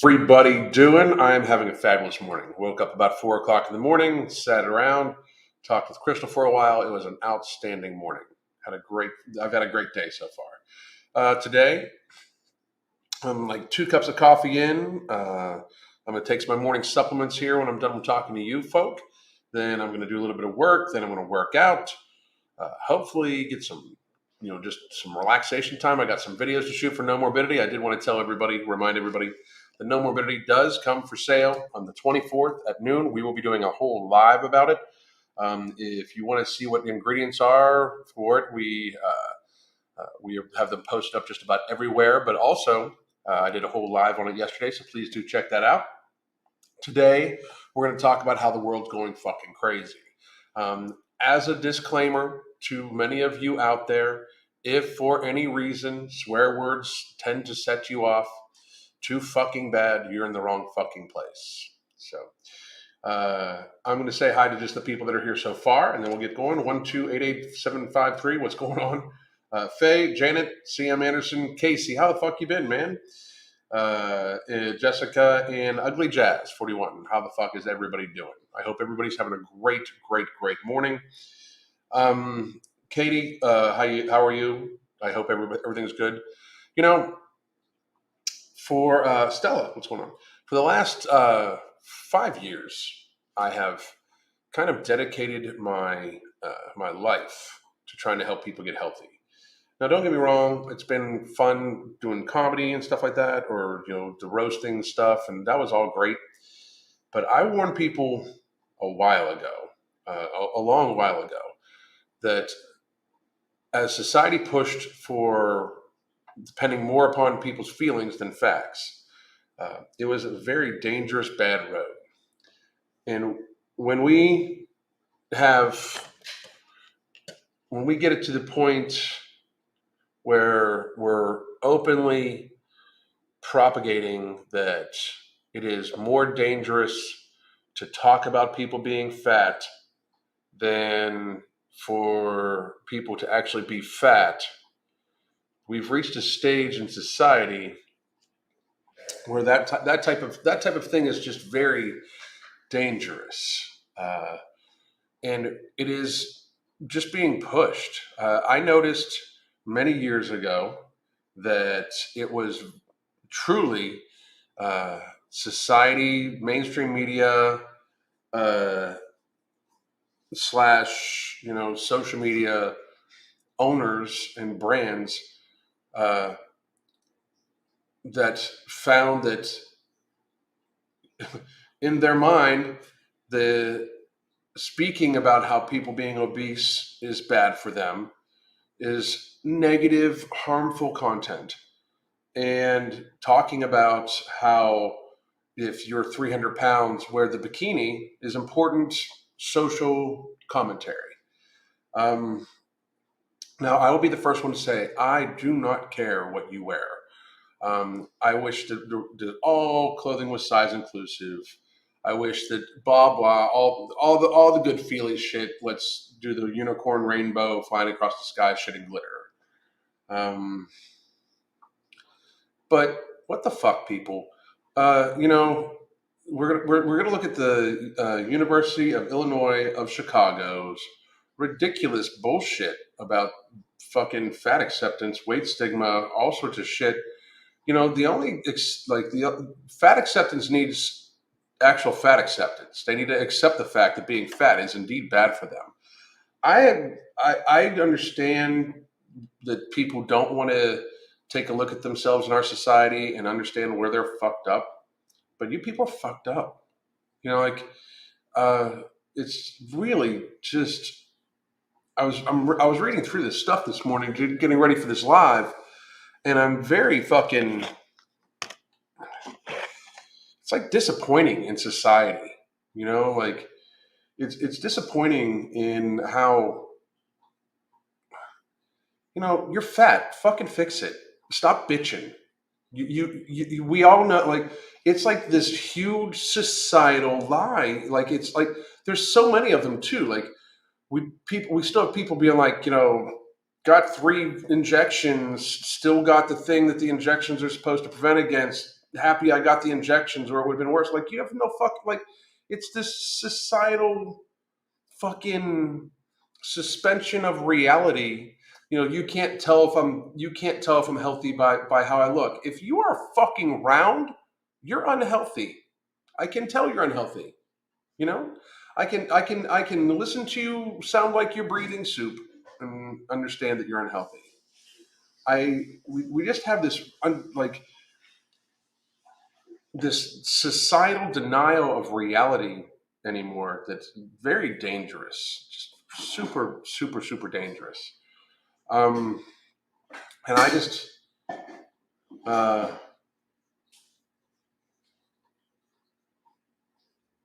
Everybody doing? I am having a fabulous morning. Woke up about 4 o'clock in the morning, sat around, talked with Crystal for a while. It was an outstanding morning. I've had a great day so far. Today, I'm like 2 cups of coffee in. I'm going to take my morning supplements here when I'm done talking to you folk. Then I'm going to do a little bit of work. Then I'm going to work out. Hopefully get some, just some relaxation time. I got some videos to shoot for No Morbidity. I did want to remind everybody, the No Morbidity does come for sale on the 24th at noon. We will be doing a whole live about it. If you want to see what the ingredients are for it, we have them posted up just about everywhere. But also, I did a whole live on it yesterday, so please do check that out. Today, we're going to talk about how the world's going fucking crazy. As a disclaimer to many of you out there, if for any reason swear words tend to set you off too fucking bad, you're in the wrong fucking place. So I'm going to say hi to just the people that are here so far, and then we'll get going. 1288753. What's going on? Faye, Janet, CM Anderson, Casey. How the fuck you been, man? Jessica and Ugly Jazz 41. How the fuck is everybody doing? I hope everybody's having a great morning. Katie, how are you? I hope everything's good. For Stella, what's going on? For the last 5 years, I have kind of dedicated my life to trying to help people get healthy. Now, don't get me wrong; it's been fun doing comedy and stuff like that, or the roasting stuff, and that was all great. But I warned people a while ago, a long while ago, that as society pushed for depending more upon people's feelings than facts, it was a very dangerous, bad road. And when we get it to the point where we're openly propagating that it is more dangerous to talk about people being fat than for people to actually be fat, we've reached a stage in society where that type of thing is just very dangerous, and it is just being pushed. I noticed many years ago that it was truly society, mainstream media, slash social media owners and brands that found that in their mind, the speaking about how people being obese is bad for them is negative, harmful content. And talking about how if you're 300 pounds, wear the bikini is important social commentary. Now, I will be the first one to say, I do not care what you wear. I wish that all clothing was size inclusive. I wish that blah blah all the good feely shit. Let's do the unicorn rainbow flying across the sky, shitting glitter. But what the fuck, people? We're gonna look at the University of Illinois of Chicago's ridiculous bullshit about fucking fat acceptance, weight stigma, all sorts of shit. The fat acceptance needs actual fat acceptance. They need to accept the fact that being fat is indeed bad for them. I understand that people don't want to take a look at themselves in our society and understand where they're fucked up, but you people are fucked up. It's really just. I was reading through this stuff this morning, getting ready for this live, and I'm very fucking. It's like disappointing in society, it's disappointing in how you're fat. Fucking fix it. Stop bitching. We all know, it's like this huge societal lie. It's like there's so many of them too. We still have people being like, got 3 injections, still got the thing that the injections are supposed to prevent against, happy I got the injections, or it would have been worse. Like, you have no fuck. Like, it's this societal fucking suspension of reality. You can't tell if I'm healthy by how I look. If you are fucking round, you're unhealthy. I can tell you're unhealthy. You know, I can listen to you sound like you're breathing soup and understand that you're unhealthy. We just have this societal denial of reality anymore that's very dangerous, just super, super, super dangerous. Um, and I just, uh,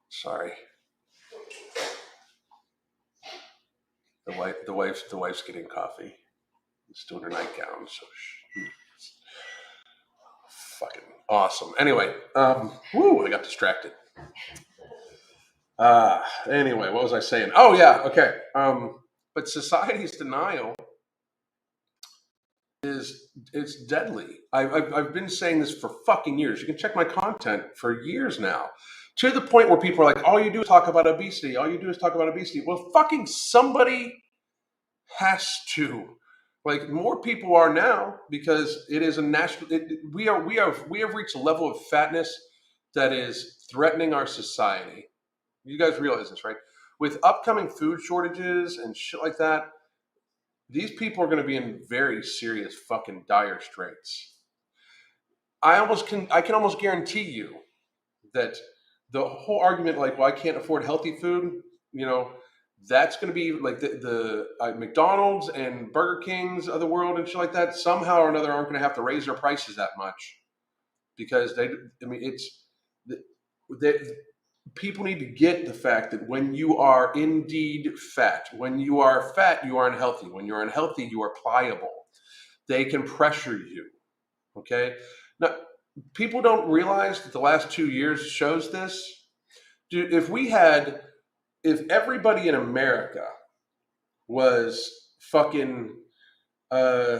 sorry, the wife's getting coffee. She's doing her nightgown, so fucking awesome. Anyway, I got distracted. Anyway, what was I saying? Oh yeah, okay. But society's denial it's deadly. I've been saying this for fucking years. You can check my content for years now, to the point where people are like, "All you do is talk about obesity. All you do is talk about obesity." Well, fucking somebody has to. Like, more people are now, because it is a national. We have reached a level of fatness that is threatening our society. You guys realize this, right? With upcoming food shortages and shit like that, these people are going to be in very serious fucking dire straits. I can almost guarantee you that the whole argument, like, well, I can't afford healthy food, you know, that's going to be like the McDonald's and Burger Kings of the world and shit like that. Somehow or another, aren't going to have to raise their prices that much, because they. I mean, it's they, people need to get the fact that when you are indeed fat, when you are fat, you are unhealthy. When you're unhealthy, you are pliable. They can pressure you. Okay. Now, people don't realize that the last 2 years shows this. Dude, if everybody in America was fucking, uh,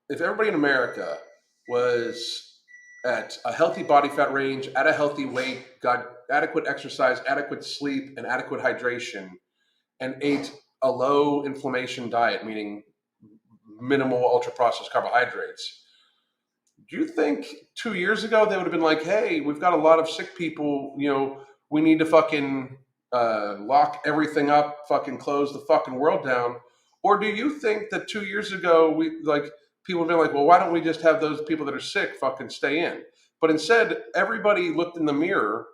if everybody in America was at a healthy body fat range, at a healthy weight, got adequate exercise, adequate sleep, and adequate hydration, and ate a low inflammation diet, meaning minimal ultra processed carbohydrates, do you think 2 years ago they would have been like, "Hey, we've got a lot of sick people. We need to fucking lock everything up, fucking close the fucking world down"? Or do you think that 2 years ago people have been like, "Well, why don't we just have those people that are sick fucking stay in"? But instead, everybody looked in the mirror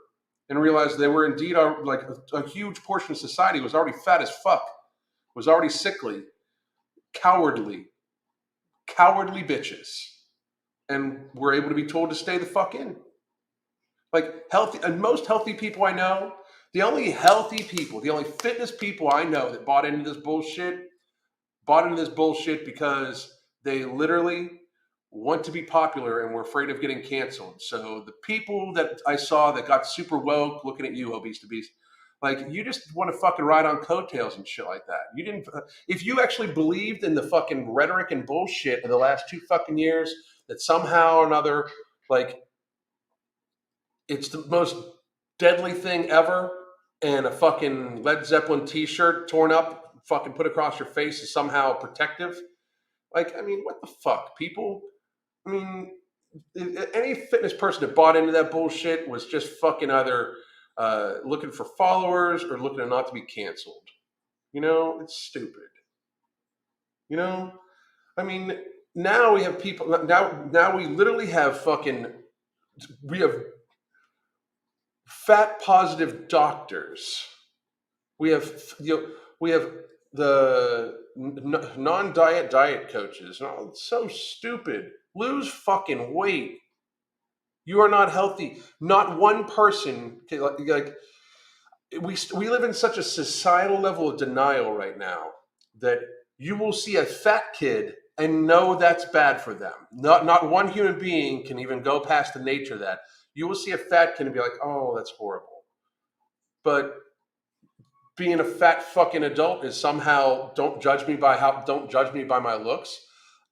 and realized they were indeed a huge portion of society was already fat as fuck, was already sickly, cowardly, cowardly bitches, and were able to be told to stay the fuck in. Like, healthy, and most healthy people I know, the only healthy people, the only fitness people I know that bought into this bullshit because they literally want to be popular and were afraid of getting canceled. So the people that I saw that got super woke, looking at you, obese to beast, like, you just want to fucking ride on coattails and shit like that. You didn't. If you actually believed in the fucking rhetoric and bullshit of the last 2 fucking years, that somehow or another, like, it's the most deadly thing ever, and a fucking Led Zeppelin T-shirt torn up, fucking put across your face is somehow protective. Like, I mean, what the fuck, people? I mean, any fitness person that bought into that bullshit was just fucking either looking for followers or looking to not to be canceled. It's stupid. You know, I mean, now we have people. Now we literally have fucking. We have fat positive doctors. We have we have the non-diet diet coaches. Oh, it's so stupid. Lose fucking weight. You are not healthy. Not one person like we live in such a societal level of denial right now that you will see a fat kid and know that's bad for them. Not one human being can even go past the nature of that. You will see a fat kid and be like, "Oh, that's horrible." But being a fat fucking adult is somehow, don't judge me by my looks.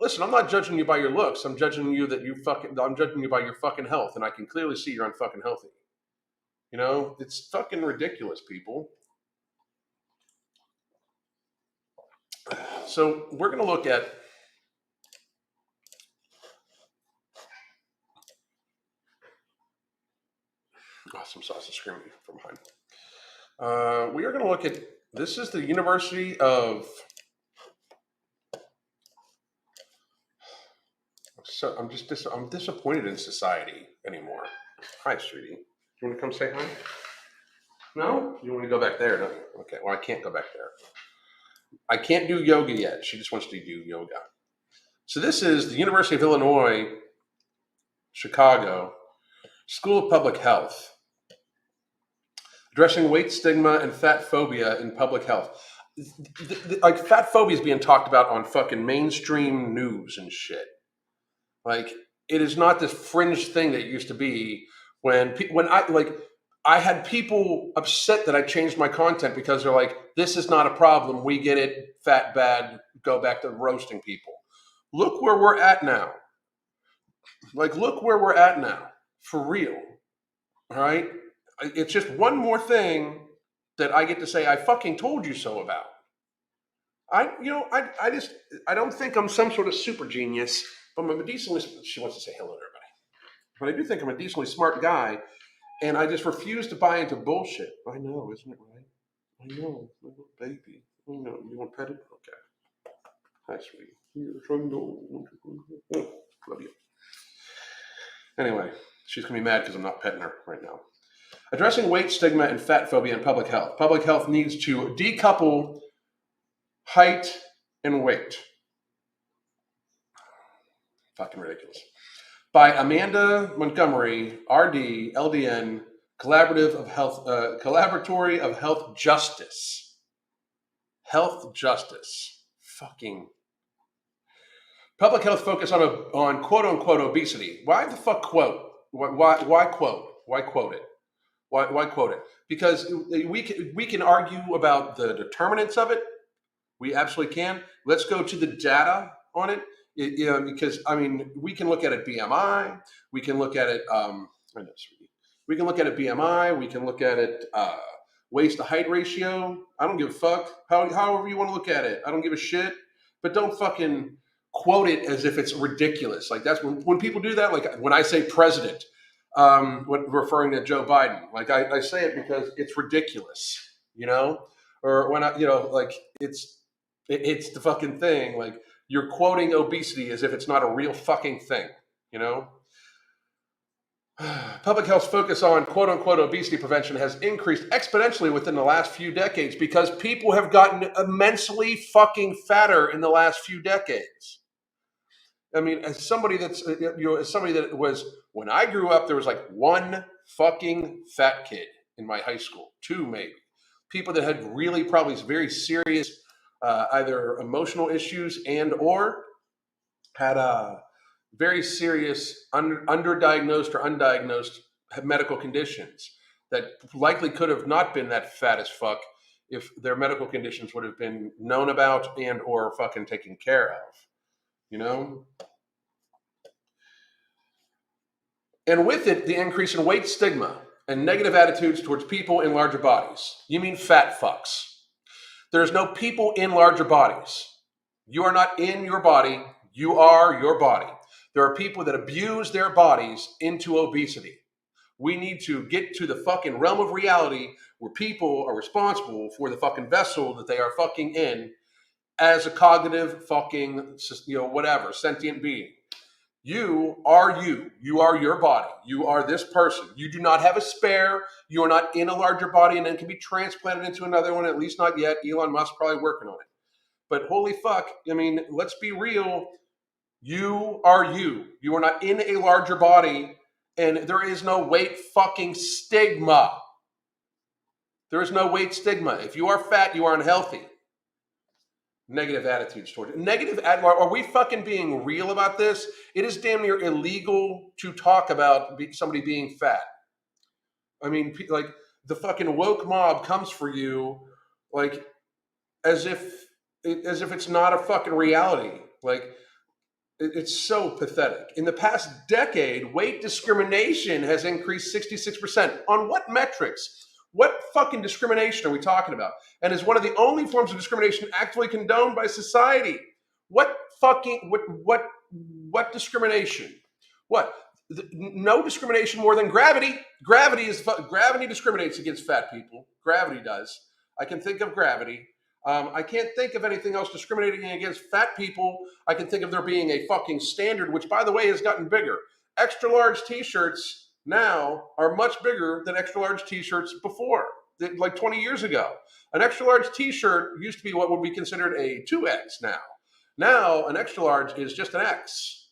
Listen, I'm not judging you by your looks. I'm judging you by your fucking health, and I can clearly see you're unfucking healthy. You know, it's fucking ridiculous, people. So we're gonna look at some sausage screaming from behind. We are going to look at this is the University of. So I'm disappointed in society anymore. Hi, sweetie. You want to come say hi? No? You want to go back there? Don't you? Okay. Well, I can't go back there. I can't do yoga yet. She just wants to do yoga. So this is the University of Illinois, Chicago, School of Public Health, addressing weight stigma and fat phobia in public health. Like fat phobia is being talked about on fucking mainstream news and shit. Like it is not this fringe thing that it used to be when I had people upset that I changed my content because they're like, this is not a problem. We get it. Fat bad. Go back to roasting people. Look where we're at now. Like, look where we're at now. For real. All right. It's just one more thing that I get to say, I fucking told you so about. I don't think I'm some sort of super genius, but I'm a decently, she wants to say hello to everybody. But I do think I'm a decently smart guy, and I just refuse to buy into bullshit. I know, isn't it right? I know, little baby. I know, you want petted? Okay. Hi, sweetie. Love you. Anyway, she's going to be mad because I'm not petting her right now. Addressing weight stigma and fat phobia in public health. Public health needs to decouple height and weight. Fucking ridiculous. By Amanda Montgomery, RD, LDN, Collaboratory of Health Justice. Health Justice. Fucking. Public health focus on quote unquote obesity. Why the fuck quote? Why quote? Why quote it? Why quote it? Because we can argue about the determinants of it. We absolutely can. Let's go to the data on it. Because I mean, we can look at it BMI. We can look at it. We can look at it BMI. We can look at it waist to height ratio. I don't give a fuck. However you want to look at it. I don't give a shit. But don't fucking quote it as if it's ridiculous. Like that's when people do that. Like when I say president, referring to Joe Biden, like I say it because it's ridiculous, you know. Or when it's the fucking thing. Like you're quoting obesity as if it's not a real fucking thing, you know. Public health's focus on quote unquote obesity prevention has increased exponentially within the last few decades because people have gotten immensely fucking fatter in the last few decades. I mean, as somebody that was, when I grew up, there was like one fucking fat kid in my high school, two maybe. People that had really probably very serious either emotional issues and or had very serious underdiagnosed or undiagnosed medical conditions that likely could have not been that fat as fuck if their medical conditions would have been known about and or fucking taken care of, you know? And with it, the increase in weight stigma and negative attitudes towards people in larger bodies. You mean fat fucks. There's no people in larger bodies. You are not in your body. You are your body. There are people that abuse their bodies into obesity. We need to get to the fucking realm of reality where people are responsible for the fucking vessel that they are fucking in as a cognitive fucking, whatever, sentient being. You are you. You are your body. You are this person. You do not have a spare. You are not in a larger body and then can be transplanted into another one, at least not yet. Elon Musk probably working on it. But holy fuck, I mean, let's be real. You are you. You are not in a larger body, and there is no weight fucking stigma. There is no weight stigma. If you are fat, you are unhealthy. Negative attitudes toward it. Are we fucking being real about this? It is damn near illegal to talk about somebody being fat. I mean, like the fucking woke mob comes for you, like as if it's not a fucking reality. Like It's so pathetic. In the past decade, weight discrimination has increased 66%. On what metrics? What fucking discrimination are we talking about? And is one of the only forms of discrimination actively condoned by society. What fucking what discrimination? What? No discrimination more than gravity. Gravity discriminates against fat people. Gravity does. I can think of gravity. I can't think of anything else discriminating against fat people. I can think of there being a fucking standard, which, by the way, has gotten bigger. Extra large t-shirts now are much bigger than extra large t-shirts before, like 20 years ago. An extra large t-shirt used to be what would be considered a 2X now. Now, an extra large is just an X.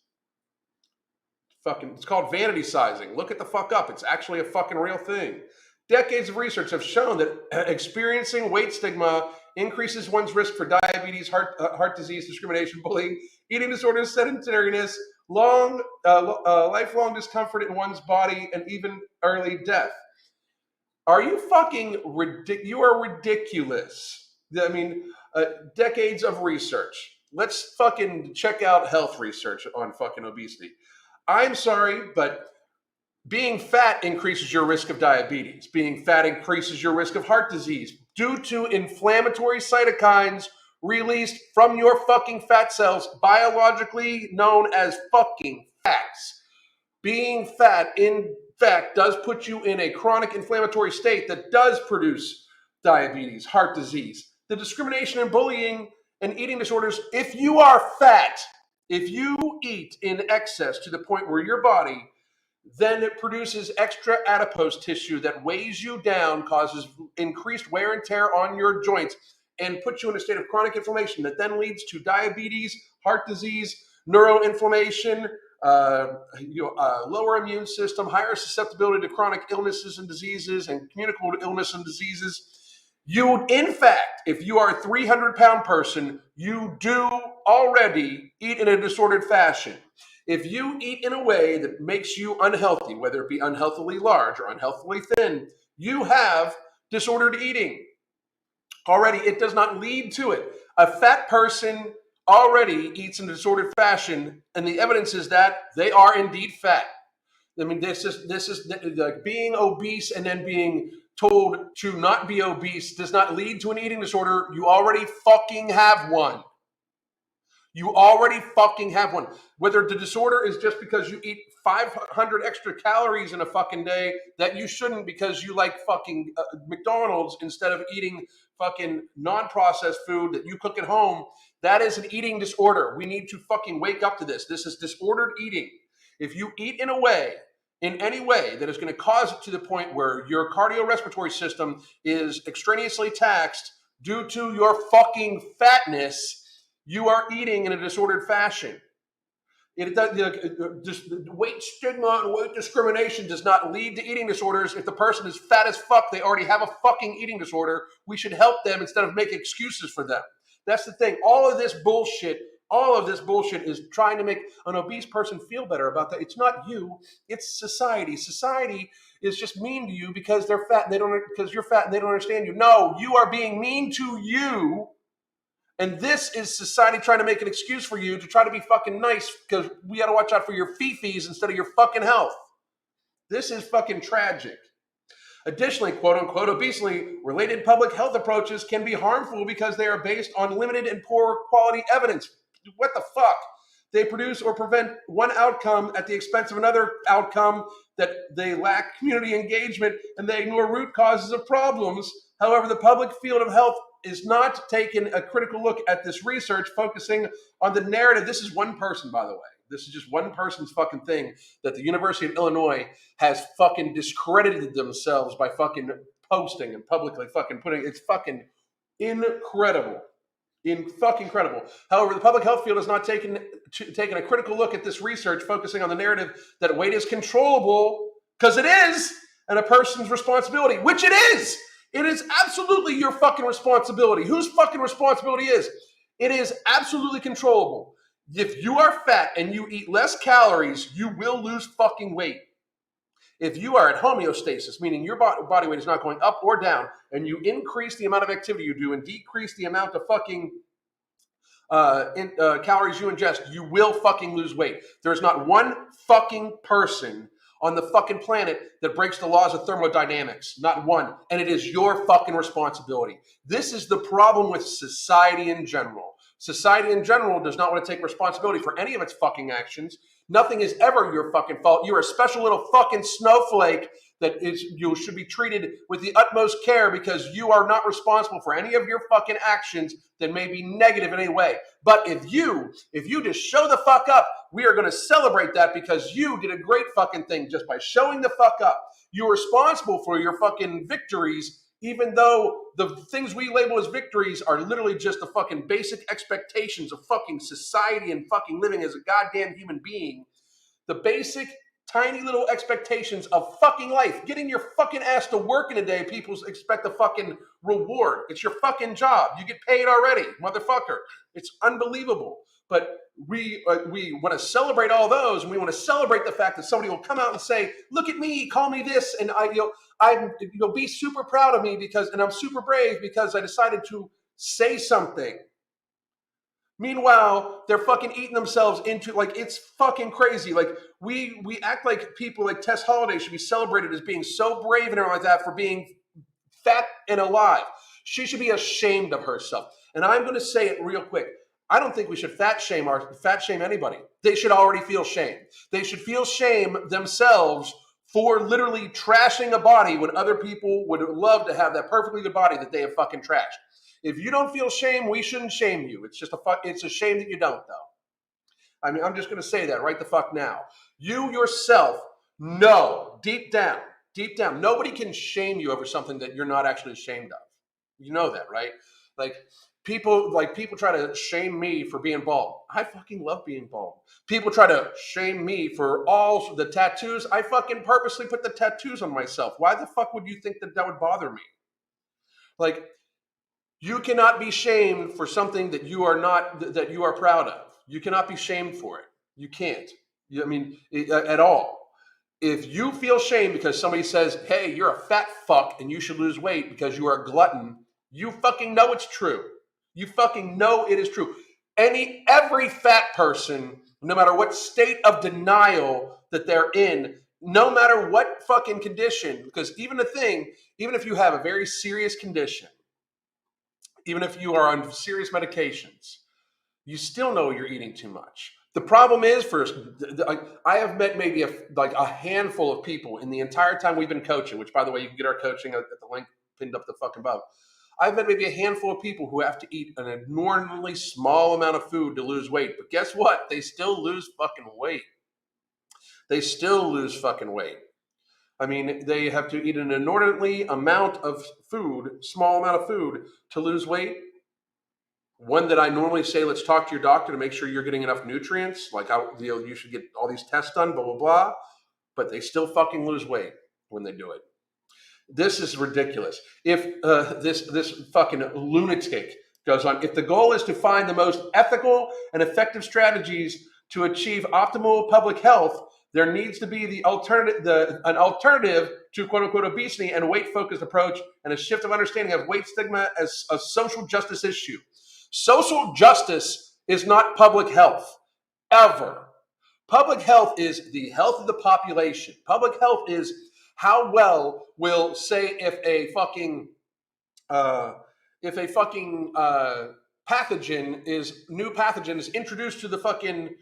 It's called vanity sizing. Look it the fuck up. It's actually a fucking real thing. Decades of research have shown that experiencing weight stigma increases one's risk for diabetes, heart disease, discrimination, bullying, eating disorders, sedentariness, lifelong discomfort in one's body, and even early death. Are you fucking ridiculous? You are ridiculous. I mean, decades of research. Let's fucking check out health research on fucking obesity. I'm sorry, but being fat increases your risk of diabetes. Being fat increases your risk of heart disease due to inflammatory cytokines released from your fucking fat cells, biologically known as fucking fats. Being fat, in fact, does put you in a chronic inflammatory state that does produce diabetes, heart disease. The discrimination and bullying and eating disorders, if you are fat, if you eat in excess to the point where your body then it produces extra adipose tissue that weighs you down, causes increased wear and tear on your joints, and puts you in a state of chronic inflammation that then leads to diabetes, heart disease, neuroinflammation, lower immune system, higher susceptibility to chronic illnesses and diseases, and communicable illness and diseases. You, in fact, if you are a 300-pound person, you do already eat in a disordered fashion. If you eat in a way that makes you unhealthy, whether it be unhealthily large or unhealthily thin, you have disordered eating. Already, it does not lead to it. A fat person already eats in a disordered fashion, and the evidence is that they are indeed fat. I mean, this is like being obese and then being told to not be obese does not lead to an eating disorder. You already fucking have one. You already fucking have one. Whether the disorder is just because you eat 500 extra calories in a fucking day that you shouldn't because you like fucking McDonald's instead of eating fucking non-processed food that you cook at home, that is an eating disorder. We need to fucking wake up to this. This is disordered eating. If you eat in any way that is going to cause it to the point where your cardiorespiratory system is extraneously taxed due to your fucking fatness, you are eating in a disordered fashion. Weight stigma and weight discrimination does not lead to eating disorders. If the person is fat as fuck, they already have a fucking eating disorder. We should help them instead of make excuses for them. That's the thing. All of this bullshit is trying to make an obese person feel better about that. It's not you, it's society. Society is just mean to you because they're fat and because you're fat and they don't understand you. No, you are being mean to you. And this is society trying to make an excuse for you to try to be fucking nice because we got to watch out for your fee-fees instead of your fucking health. This is fucking tragic. Additionally, quote-unquote, obesity-related public health approaches can be harmful because they are based on limited and poor quality evidence. What the fuck? They produce or prevent one outcome at the expense of another outcome, that they lack community engagement, and they ignore root causes of problems. However, the public field of health is not taking a critical look at this research, focusing on the narrative. This is one person, by the way. This is just one person's fucking thing that the University of Illinois has fucking discredited themselves by fucking posting and publicly fucking putting. It's fucking incredible. Fucking incredible. However, the public health field has not taken a critical look at this research, focusing on the narrative that weight is controllable, because it is, and a person's responsibility, which it is. It is absolutely your fucking responsibility. Whose fucking responsibility is? It is absolutely controllable. If you are fat and you eat less calories, you will lose fucking weight. If you are at homeostasis, meaning your body weight is not going up or down, and you increase the amount of activity you do and decrease the amount of fucking calories you ingest, you will fucking lose weight. There's not one fucking person on the fucking planet that breaks the laws of thermodynamics. Not one. And it is your fucking responsibility. This is the problem with society in general. Society in general does not want to take responsibility for any of its fucking actions. Nothing is ever your fucking fault. You're a special little fucking snowflake that you should be treated with the utmost care because you are not responsible for any of your fucking actions that may be negative in any way. But if you just show the fuck up, we are going to celebrate that because you did a great fucking thing just by showing the fuck up. You're responsible for your fucking victories, even though the things we label as victories are literally just the fucking basic expectations of fucking society and fucking living as a goddamn human being. The basic tiny little expectations of fucking life. Getting your fucking ass to work in a day, people expect a fucking reward. It's your fucking job. You get paid already, motherfucker. It's unbelievable. But we want to celebrate all those, and we want to celebrate the fact that somebody will come out and say, "Look at me, call me this," and you'll be super proud of me and I'm super brave because I decided to say something. Meanwhile, they're fucking eating themselves into, like, it's fucking crazy. Like, we act like people like Tess Holliday should be celebrated as being so brave and everything like that for being fat and alive. She should be ashamed of herself. And I'm going to say it real quick. I don't think we should fat shame anybody. They should already feel shame. They should feel shame themselves for literally trashing a body when other people would love to have that perfectly good body that they have fucking trashed. If you don't feel shame, we shouldn't shame you. It's a shame that you don't, though. I mean, I'm just going to say that right the fuck now. You yourself know deep down, nobody can shame you over something that you're not actually ashamed of. You know that, right? Like people try to shame me for being bald. I fucking love being bald. People try to shame me for all the tattoos. I fucking purposely put the tattoos on myself. Why the fuck would you think that would bother me? Like, you cannot be shamed for something that you are proud of. You cannot be shamed for it. You can't. At all. If you feel shame because somebody says, "Hey, you're a fat fuck and you should lose weight because you are a glutton," you fucking know it's true. You fucking know it is true. Every fat person, no matter what state of denial that they're in, no matter what fucking condition, because even if you have a very serious condition, even if you are on serious medications, you still know you're eating too much. The problem is, I have met maybe a handful of people in the entire time we've been coaching, which, by the way, you can get our coaching at the link pinned up the fucking above. I've met maybe a handful of people who have to eat an abnormally small amount of food to lose weight. But guess what? They still lose fucking weight. They still lose fucking weight. I mean, they have to eat an inordinately amount of food, small amount of food, to lose weight. One that I normally say, let's talk to your doctor to make sure you're getting enough nutrients. Like, you should get all these tests done, blah, blah, blah. But they still fucking lose weight when they do it. This is ridiculous. If this fucking lunatic goes on, if the goal is to find the most ethical and effective strategies to achieve optimal public health, there needs to be an alternative to quote unquote obesity and weight focused approach, and a shift of understanding of weight stigma as a social justice issue. Social justice is not public health, ever. Public health is the health of the population. Public health is how well will, say, if a fucking new pathogen is introduced to the fucking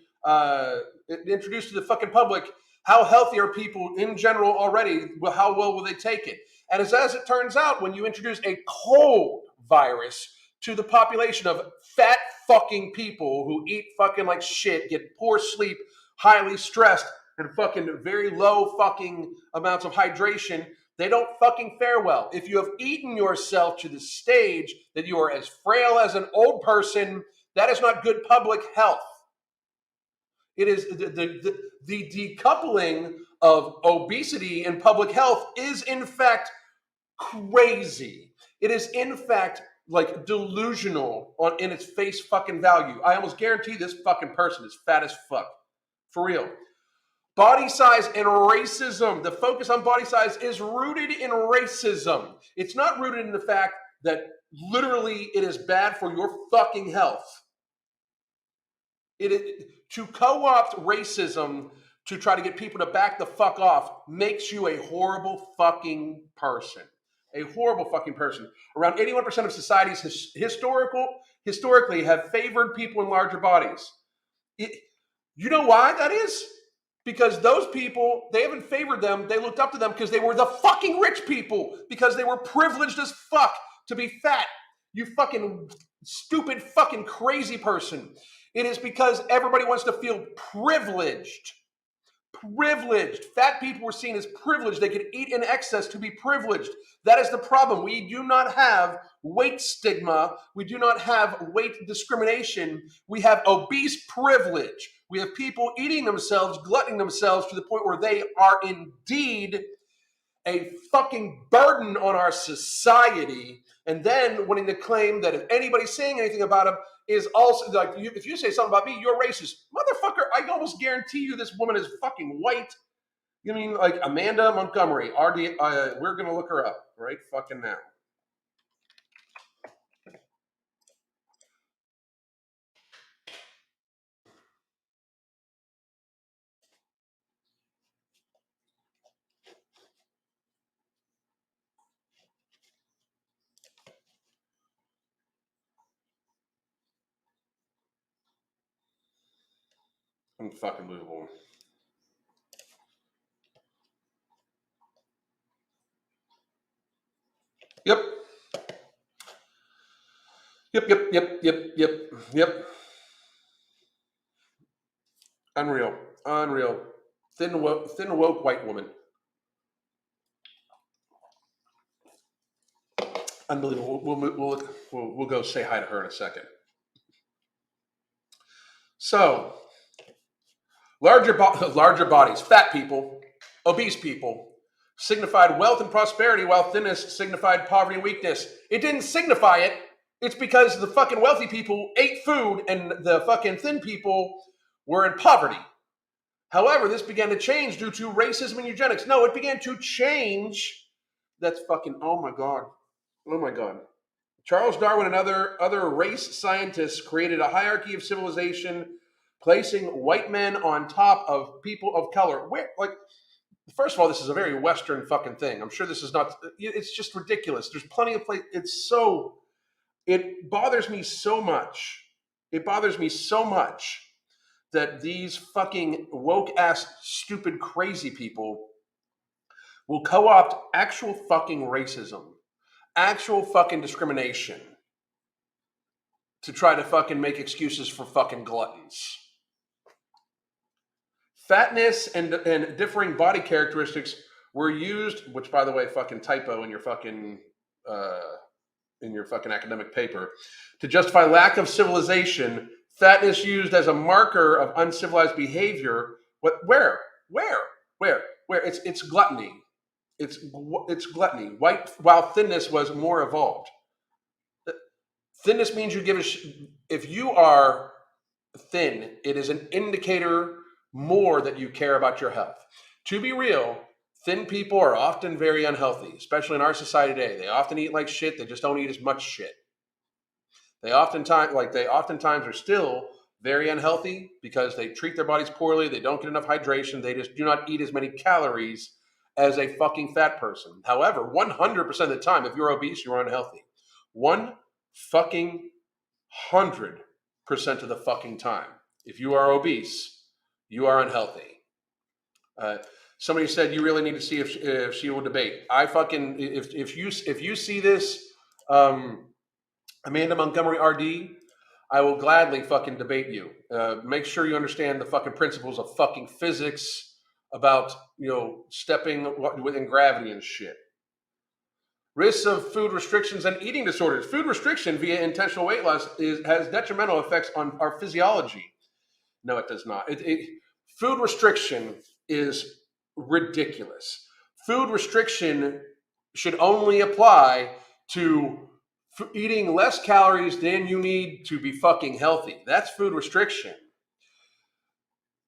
public, how healthy are people in general already? Well, how well will they take it? And as it turns out, when you introduce a cold virus to the population of fat fucking people who eat fucking like shit, get poor sleep, highly stressed, and fucking very low fucking amounts of hydration, they don't fucking fare well. If you have eaten yourself to the stage that you are as frail as an old person, that is not good public health. It is the decoupling of obesity and public health is in fact crazy. It is in fact like delusional in its face fucking value. I almost guarantee this fucking person is fat as fuck. For real. Body size and racism. The focus on body size is rooted in racism. It's not rooted in the fact that literally it is bad for your fucking health. To co-opt racism to try to get people to back the fuck off makes you a horrible fucking person. A horrible fucking person. Around 81% of societies historically have favored people in larger bodies. You know why that is? Because those people, they haven't favored them, they looked up to them because they were the fucking rich people, because they were privileged as fuck to be fat. You fucking stupid fucking crazy person. It is because everybody wants to feel privileged. Privileged. Fat people were seen as privileged. They could eat in excess to be privileged. That is the problem. We do not have weight stigma. We do not have weight discrimination. We have obese privilege. We have people eating themselves, glutting themselves to the point where they are indeed a fucking burden on our society. And then wanting to claim that if anybody's saying anything about them is also like, if you say something about me, you're racist. Motherfucker, I almost guarantee you this woman is fucking white. You mean like Amanda Montgomery, RD, we're going to look her up right fucking now. Unfucking-believable. Yep. Yep. Unreal. Thin woke white woman. Unbelievable. We'll go say hi to her in a second. So, larger bodies, fat people, obese people, signified wealth and prosperity, while thinness signified poverty and weakness. It didn't signify it. It's because the fucking wealthy people ate food and the fucking thin people were in poverty. However, this began to change due to racism and eugenics. No, it began to change. That's fucking, oh my God. Charles Darwin and other race scientists created a hierarchy of civilization, placing white men on top of people of color. First of all, this is a very Western fucking thing. I'm sure this is not, it's just ridiculous. There's plenty of place. It bothers me so much. That these fucking woke ass, stupid, crazy people will co-opt actual fucking racism, actual fucking discrimination to try to fucking make excuses for fucking gluttons. Fatness and differing body characteristics were used, which by the way, fucking typo in your fucking academic paper, to justify lack of civilization. Fatness used as a marker of uncivilized behavior. Where? It's gluttony. It's gluttony. While thinness was more evolved. Thinness means you give if you are thin, it is an indicator more that you care about your health. To be real, thin people are often very unhealthy, especially in our society today. They often eat like shit. They just don't eat as much shit. They oftentimes are still very unhealthy because they treat their bodies poorly. They don't get enough hydration. They just do not eat as many calories as a fucking fat person. However, 100% of the time, if you're obese, you're unhealthy. 100% of the fucking time, if you are obese, you are unhealthy. Somebody said you really need to see if she will debate. If you see this, Amanda Montgomery RD, I will gladly fucking debate you. Make sure you understand the fucking principles of fucking physics about, stepping within gravity and shit. Risks of food restrictions and eating disorders. Food restriction via intentional weight loss has detrimental effects on our physiology. No, it does not. Food restriction is ridiculous. Food restriction should only apply to eating less calories than you need to be fucking healthy. That's food restriction.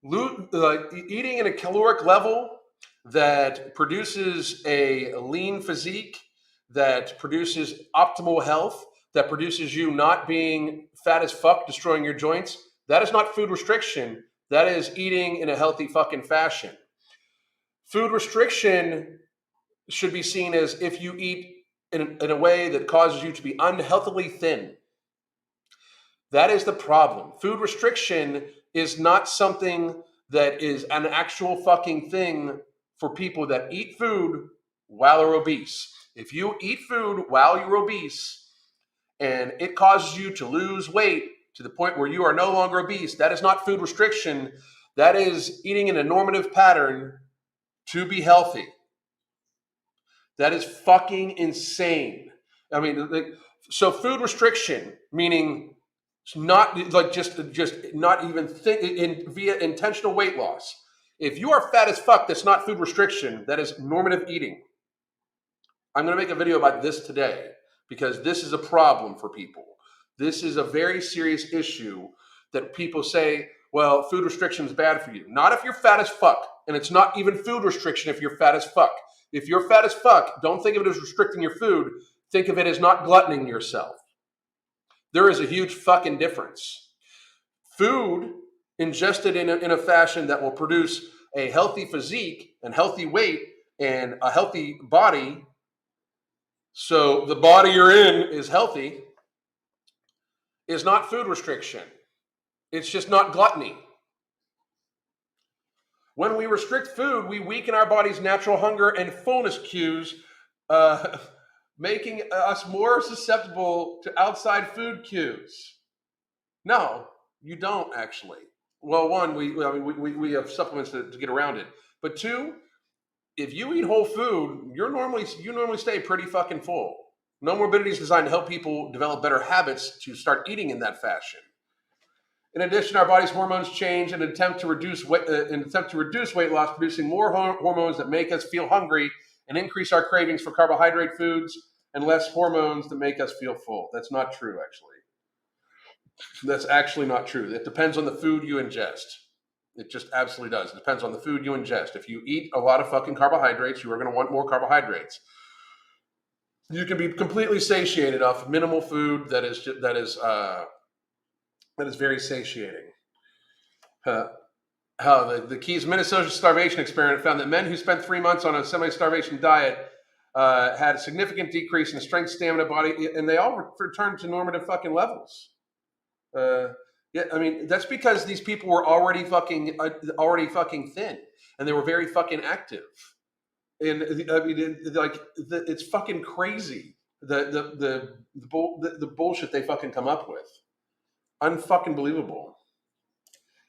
Eating at a caloric level that produces a lean physique, that produces optimal health, that produces you not being fat as fuck, destroying your joints, That is not food restriction. That is eating in a healthy fucking fashion. Food restriction should be seen as if you eat in a way that causes you to be unhealthily thin. That is the problem. Food restriction is not something that is an actual fucking thing for people that eat food while they're obese. If you eat food while you're obese and it causes you to lose weight to the point where you are no longer obese, that is not food restriction. That is eating in a normative pattern to be healthy. That is fucking insane. I mean, so food restriction, meaning not like just not even via intentional weight loss. If you are fat as fuck, that's not food restriction. That is normative eating. I'm going to make a video about this today because this is a problem for people. This is a very serious issue that people say, well, food restriction is bad for you. Not if you're fat as fuck. And it's not even food restriction if you're fat as fuck. If you're fat as fuck, don't think of it as restricting your food. Think of it as not gluttoning yourself. There is a huge fucking difference. Food ingested in a fashion that will produce a healthy physique and healthy weight and a healthy body, so the body you're in is healthy, is not food restriction. It's just not gluttony. When we restrict food, we weaken our body's natural hunger and fullness cues, making us more susceptible to outside food cues. No, you don't actually. Well, one, we have supplements to get around it. But two, if you eat whole food, you normally stay pretty fucking full. No Morbidity is designed to help people develop better habits to start eating in that fashion. In addition, our body's hormones change in an attempt to reduce weight loss, producing more hormones that make us feel hungry and increase our cravings for carbohydrate foods, and less hormones that make us feel full. That's not true, actually. That's actually not true. It depends on the food you ingest. It just absolutely does. It depends on the food you ingest. If you eat a lot of fucking carbohydrates, you are going to want more carbohydrates. You can be completely satiated off minimal food that is very satiating. The Keys Minnesota starvation experiment found that men who spent 3 months on a semi-starvation diet had a significant decrease in strength, stamina, body, and they all returned to normative fucking levels. Yeah, I mean, that's because these people were already fucking thin, and they were very fucking active. And I mean, it's fucking crazy the bullshit they fucking come up with. Unfucking believable.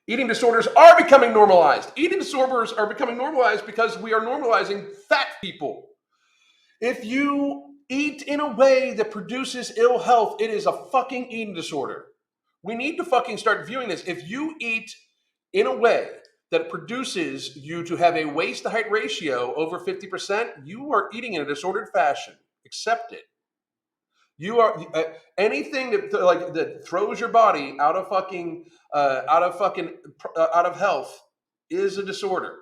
Eating disorders are becoming normalized. Eating disorders are becoming normalized because we are normalizing fat people. If you eat in a way that produces ill health, it is a fucking eating disorder. We need to fucking start viewing this. If you eat in a way that produces you to have a waist to height ratio over 50%, you are eating in a disordered fashion. Accept it. You are anything that throws your body out of health is a disorder.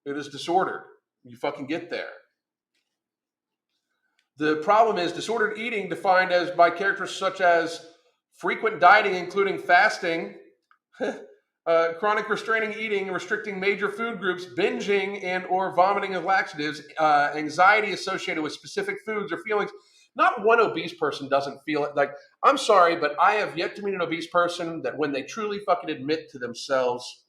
It is disordered. You fucking get there. The problem is disordered eating defined as by characters such as frequent dieting, including fasting, chronic restraining eating, restricting major food groups, binging and or vomiting of laxatives, anxiety associated with specific foods or feelings. Not one obese person doesn't feel it. Like, I'm sorry, but I have yet to meet an obese person that when they truly fucking admit to themselves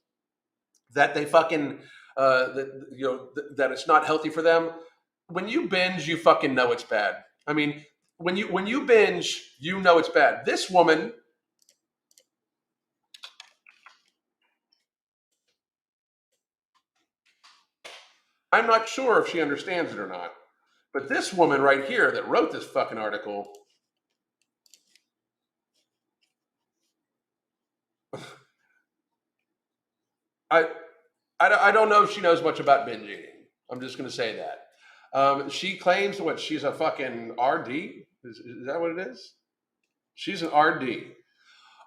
that they fucking, that it's not healthy for them. When you binge, you fucking know it's bad. I mean, when you binge, you know it's bad. This woman, I'm not sure if she understands it or not, but this woman right here that wrote this fucking article, I don't know if she knows much about binge eating. I'm just going to say that. She claims she's a fucking RD. Is that what it is? She's an RD.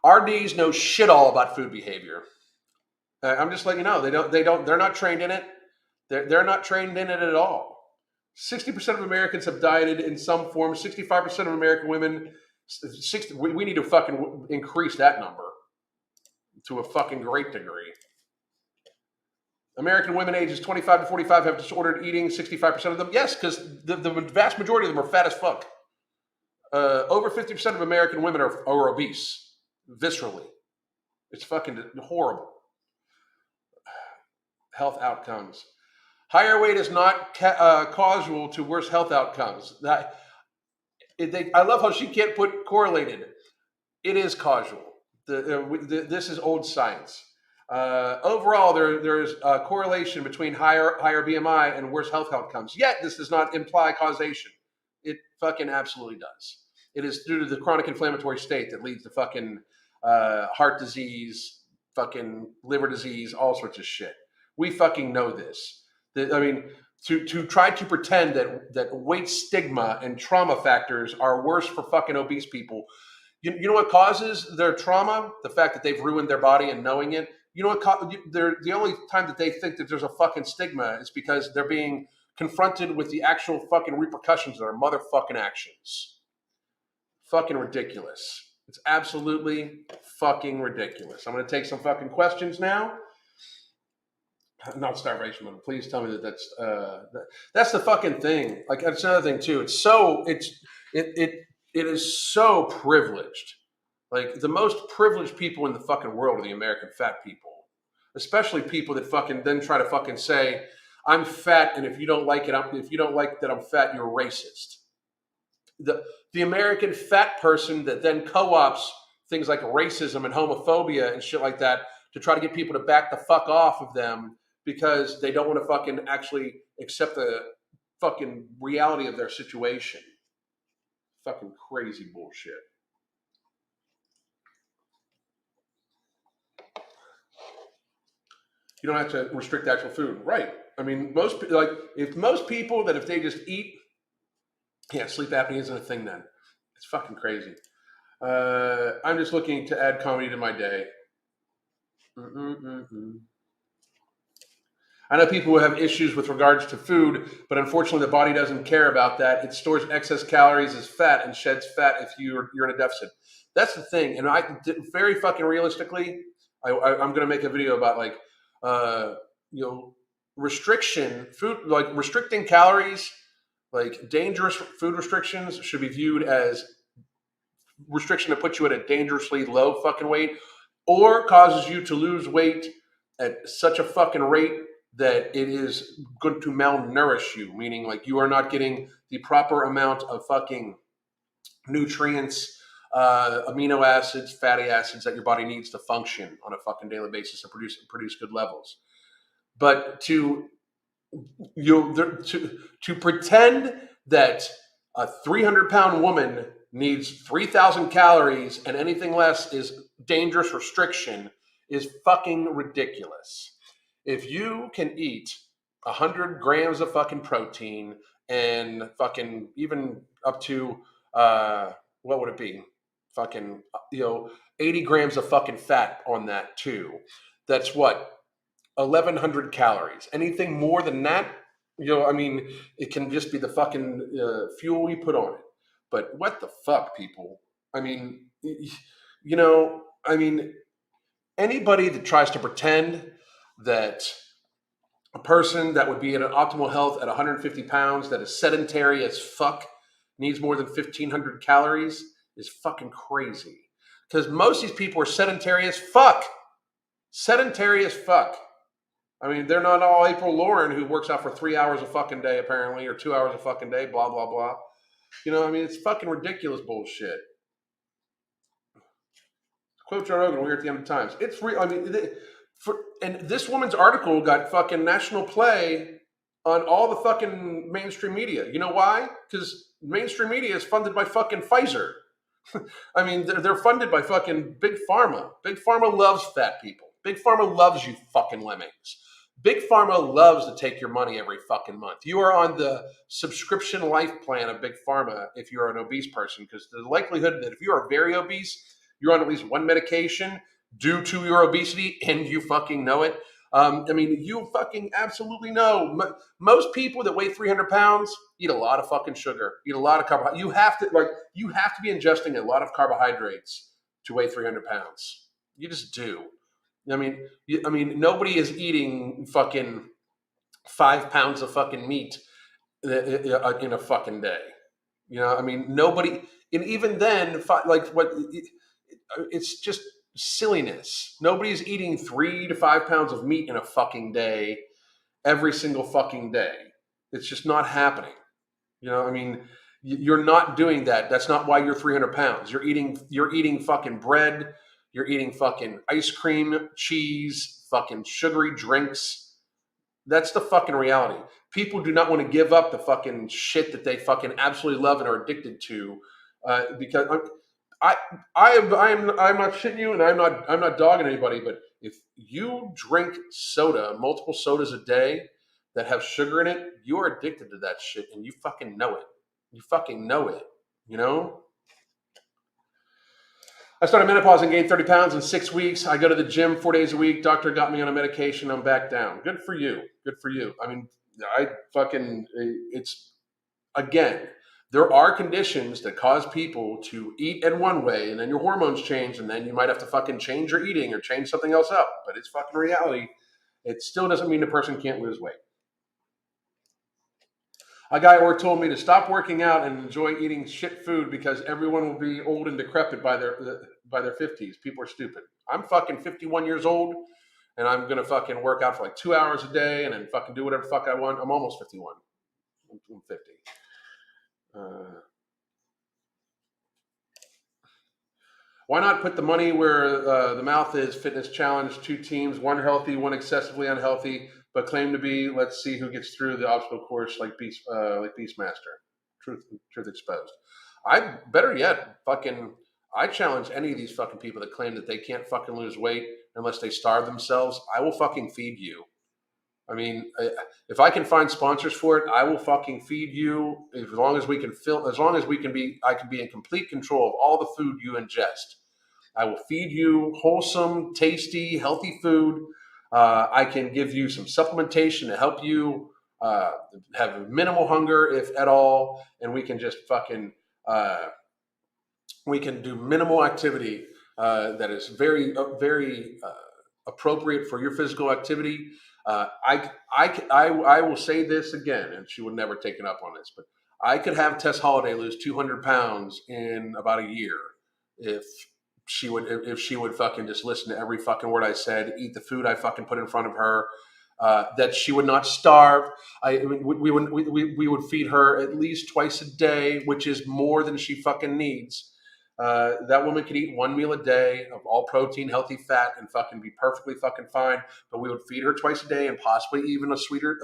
RDs know shit all about food behavior. I'm just letting you know. They're not trained in it. They're not trained in it at all. 60% of Americans have dieted in some form. 65% of American women. We need to fucking increase that number. to a fucking great degree. American women ages 25 to 45 have disordered eating, 65% of them. Yes, because the vast majority of them are fat as fuck. Over 50% of American women are obese, viscerally. It's fucking horrible. Health outcomes. Higher weight is not causal to worse health outcomes. I love how she can't put correlated. It is causal. This is old science. Overall, there's a correlation between higher BMI and worse health outcomes. Yet, this does not imply causation. It fucking absolutely does. It is due to the chronic inflammatory state that leads to fucking heart disease, fucking liver disease, all sorts of shit. We fucking know this. To try to pretend that weight stigma and trauma factors are worse for fucking obese people. You know what causes their trauma? The fact that they've ruined their body and knowing it. You know what? The only time that they think that there's a fucking stigma is because they're being confronted with the actual fucking repercussions of their motherfucking actions. Fucking ridiculous. It's absolutely fucking ridiculous. I'm going to take some fucking questions now. Not starvation, but please tell me that's the fucking thing. Like, that's another thing too. It is so privileged. Like, the most privileged people in the fucking world are the American fat people, especially people that fucking then try to fucking say, I'm fat, and if you don't like that I'm fat, you're racist. The American fat person that then co-ops things like racism and homophobia and shit like that to try to get people to back the fuck off of them because they don't want to fucking actually accept the fucking reality of their situation. Fucking crazy bullshit. You don't have to restrict actual food, right? I mean, if most people that if they just eat, sleep apnea isn't a thing then. It's fucking crazy. I'm just looking to add comedy to my day. I know people who have issues with regards to food, but unfortunately the body doesn't care about that. It stores excess calories as fat and sheds fat if you're in a deficit. That's the thing. And very fucking realistically, I'm going to make a video about restricting calories, like dangerous food restrictions should be viewed as restriction that puts you at a dangerously low fucking weight or causes you to lose weight at such a fucking rate that it is going to malnourish you, meaning like you are not getting the proper amount of fucking nutrients, amino acids, fatty acids that your body needs to function on a fucking daily basis and produce good levels. But to pretend that a 300-pound woman needs 3,000 calories and anything less is dangerous restriction is fucking ridiculous. If you can eat 100 grams of fucking protein and fucking even up to, what would it be? Fucking, 80 grams of fucking fat on that too. That's what? 1,100 calories. Anything more than that, it can just be the fucking fuel you put on it. But what the fuck, people? Anybody that tries to pretend that a person that would be at an optimal health at 150 pounds that is sedentary as fuck needs more than 1,500 calories is fucking crazy. Because most of these people are sedentary as fuck. Sedentary as fuck. They're not all April Lauren who works out for 3 hours a fucking day apparently, or 2 hours a fucking day, blah, blah, blah. It's fucking ridiculous bullshit. Quote Joe Rogan, we're at the end of times. It's real. And this woman's article got fucking national play on all the fucking mainstream media. You know why? Because mainstream media is funded by fucking Pfizer. They're funded by fucking Big Pharma. Big Pharma loves fat people. Big Pharma loves you fucking lemmings. Big Pharma loves to take your money every fucking month. You are on the subscription life plan of Big Pharma if you're an obese person, because the likelihood that if you are very obese, you're on at least one medication due to your obesity and you fucking know it. You fucking absolutely know. Most people that weigh 300 pounds eat a lot of fucking sugar, eat a lot of carbohydrates. You have to be ingesting a lot of carbohydrates to weigh 300 pounds. You just do. Nobody is eating fucking 5 pounds of fucking meat in a fucking day. Nobody, and even then, like what? It's just silliness. Nobody's eating 3 to 5 pounds of meat in a fucking day, every single fucking day. It's just not happening. You're not doing that. That's not why you're 300 pounds. You're eating fucking bread. You're eating fucking ice cream, cheese, fucking sugary drinks. That's the fucking reality. People do not want to give up the fucking shit that they fucking absolutely love and are addicted to, because I I'm not shitting you, and I'm not dogging anybody. But if you drink soda, multiple sodas a day that have sugar in it, you are addicted to that shit, and you fucking know it. You fucking know it. You know. I started menopause and gained 30 pounds in 6 weeks. I go to the gym 4 days a week. Doctor got me on a medication. I'm back down. Good for you. Good for you. I fucking, it's, again, there are conditions that cause people to eat in one way, and then your hormones change, and then you might have to fucking change your eating or change something else up. But it's fucking reality. It still doesn't mean the person can't lose weight. A guy at work told me to stop working out and enjoy eating shit food because everyone will be old and decrepit by their 50s. People are stupid. I'm fucking 51 years old, and I'm gonna fucking work out for like 2 hours a day and then fucking do whatever the fuck I want. I'm almost 51. I'm 50. Why not put the money where the mouth is? Fitness challenge, 2 teams, one healthy, one excessively unhealthy, but claim to be. Let's see who gets through the obstacle course like Beastmaster. Truth exposed. I better yet, fucking. I challenge any of these fucking people that claim that they can't fucking lose weight unless they starve themselves. I will fucking feed you. If I can find sponsors for it, I will fucking feed you as long as we can as long as we can be, I can be in complete control of all the food you ingest. I will feed you wholesome, tasty, healthy food. I can give you some supplementation to help you have minimal hunger, if at all, and we can just fucking we can do minimal activity that is very appropriate for your physical activity. I will say this again, and she would never take it up on this, but I could have Tess Holiday lose 200 pounds in about a year if she would fucking just listen to every fucking word I said, eat the food I fucking put in front of her. That she would not starve. We would feed her at least twice a day, which is more than she fucking needs. That woman could eat one meal a day of all protein, healthy fat, and fucking be perfectly fucking fine. But we would feed her twice a day, and possibly even a sweeter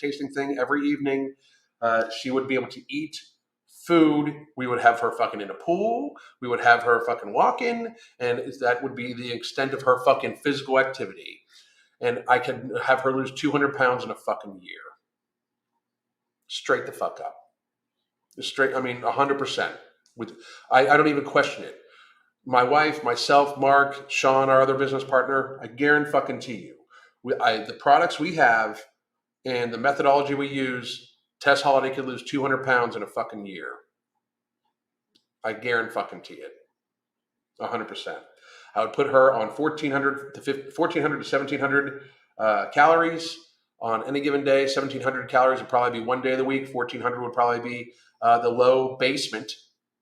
tasting thing every evening. She would be able to eat food. We would have her fucking in a pool. We would have her fucking walking, and that would be the extent of her fucking physical activity. And I could have her lose 200 pounds in a fucking year. Straight the fuck up. Straight, 100%. I don't even question it. My wife, myself, Mark, Sean, our other business partner, I guarantee you, the products we have and the methodology we use, Tess Holiday could lose 200 pounds in a fucking year. I guarantee it. 100%. I would put her on 1,400 to 1,700 calories on any given day. 1,700 calories would probably be one day of the week. 1,400 would probably be the low basement,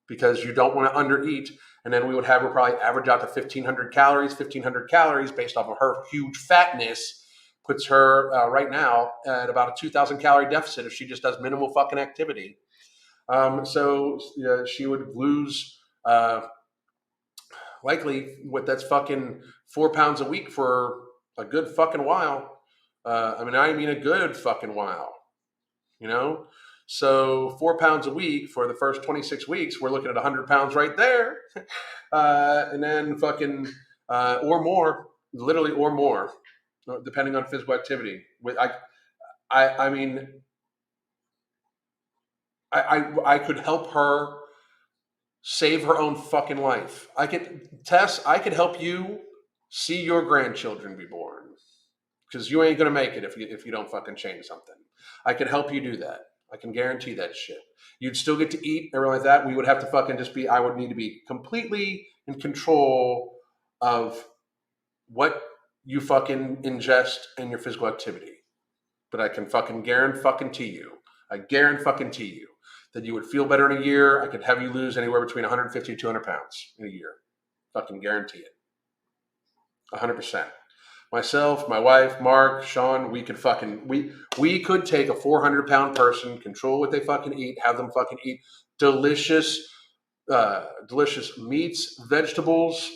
because you don't want to undereat. And then we would have her probably average out to 1,500 calories. 1,500 calories based off of her huge fatness puts her right now at about a 2,000 calorie deficit if she just does minimal fucking activity. So she would lose likely that's fucking 4 pounds a week for a good fucking while. A good fucking while, So 4 pounds a week for the first 26 weeks, we're looking at 100 pounds right there. And then fucking, or more, literally, or more, depending on physical activity. I could help her save her own fucking life. I could help you see your grandchildren be born, because you ain't gonna make it if you don't fucking change something. I can help you do that. I can guarantee that shit. You'd still get to eat, everything like that. We would have to fucking I would need to be completely in control of what you fucking ingest in your physical activity. But I can fucking guarantee you, I guarantee you that you would feel better in a year. I could have you lose anywhere between 150 to 200 pounds in a year. Fucking guarantee it. 100%. Myself, my wife, Mark, Sean, we could take a 400-pound person, control what they fucking eat, have them fucking eat delicious, delicious meats, vegetables,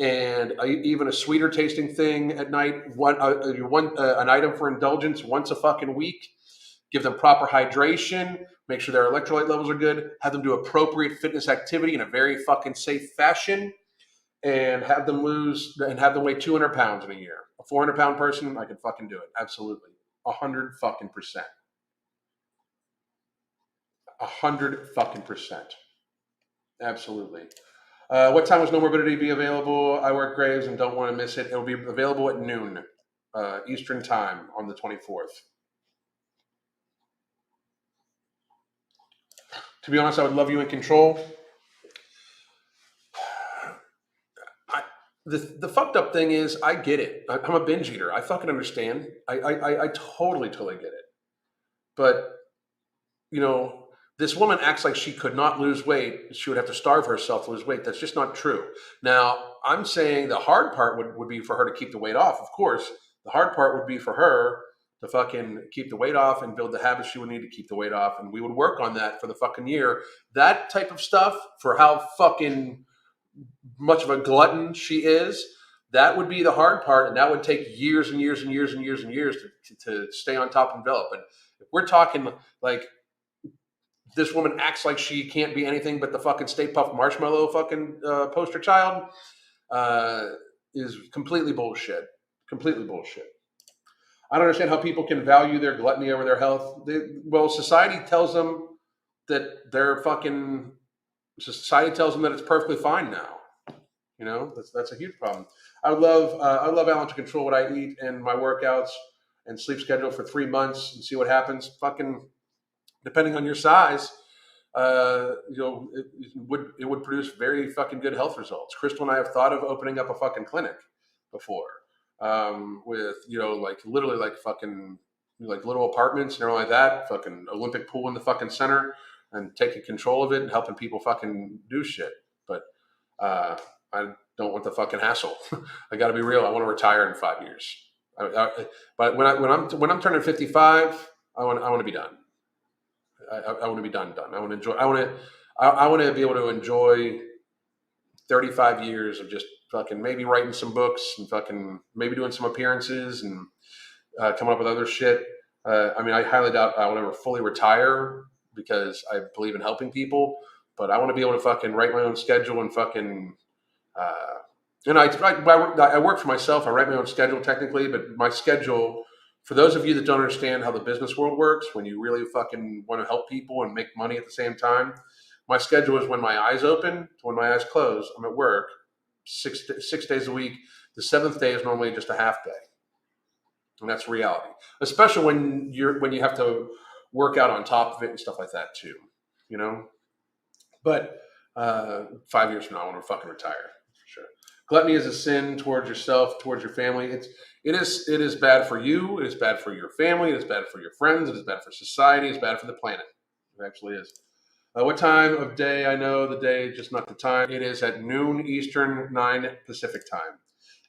and even a sweeter tasting thing at night. An item for indulgence once a fucking week. Give them proper hydration. Make sure their electrolyte levels are good. Have them do appropriate fitness activity in a very fucking safe fashion, and have them weigh 200 pounds in a year. A 400-pound person, I could fucking do it. Absolutely. 100 fucking percent. 100 fucking percent. Absolutely. What time was No Morbidity be available? I work Graves and don't want to miss it. It'll be available at noon Eastern time on the 24th. To be honest, I would love you in control. The fucked up thing is, I get it. I'm a binge eater. I fucking understand. I totally get it. But, you know, this woman acts like she could not lose weight. She would have to starve herself to lose weight. That's just not true. Now, I'm saying the hard part would be for her to keep the weight off. Of course, the hard part would be for her to fucking keep the weight off and build the habits she would need to keep the weight off. And we would work on that for the fucking year. That type of stuff, for how fucking much of a glutton she is, that would be the hard part, and that would take years and years and years and years and years to stay on top and develop. But if we're talking like this woman acts like she can't be anything but the fucking Stay Puft Marshmallow fucking poster child, is completely bullshit. Completely bullshit. I don't understand how people can value their gluttony over their health. Society tells them that they're fucking. Society tells them that it's perfectly fine now. You know, that's a huge problem. I would love Alan to control what I eat and my workouts and sleep schedule for 3 months and see what happens. Fucking, depending on your size, it would produce very fucking good health results. Crystal and I have thought of opening up a fucking clinic before, with like literally like fucking like little apartments and everything like that. Fucking Olympic pool in the fucking center, and taking control of it and helping people fucking do shit. But I don't want the fucking hassle. I got to be real. I want to retire in 5 years. But when I'm turning 55, I want to be done. I want to be done. I want to enjoy. I want to be able to enjoy 35 years of just fucking maybe writing some books and fucking maybe doing some appearances and coming up with other shit. I highly doubt I will ever fully retire because I believe in helping people. But I want to be able to fucking write my own schedule and fucking. I work for myself. I write my own schedule technically, but my schedule, for those of you that don't understand how the business world works, when you really fucking want to help people and make money at the same time, my schedule is when my eyes open to when my eyes close. I'm at work 6 days a week. The seventh day is normally just a half day, and that's reality. Especially when you have to work out on top of it and stuff like that too, you know. But 5 years from now, I want to fucking retire for sure. Gluttony is a sin towards yourself, towards your family. It is bad for you. It is bad for your family. It is bad for your friends. It is bad for society. It's bad for the planet. It actually is. What time of day? I know the day, just not the time. It is at noon Eastern, 9 Pacific time.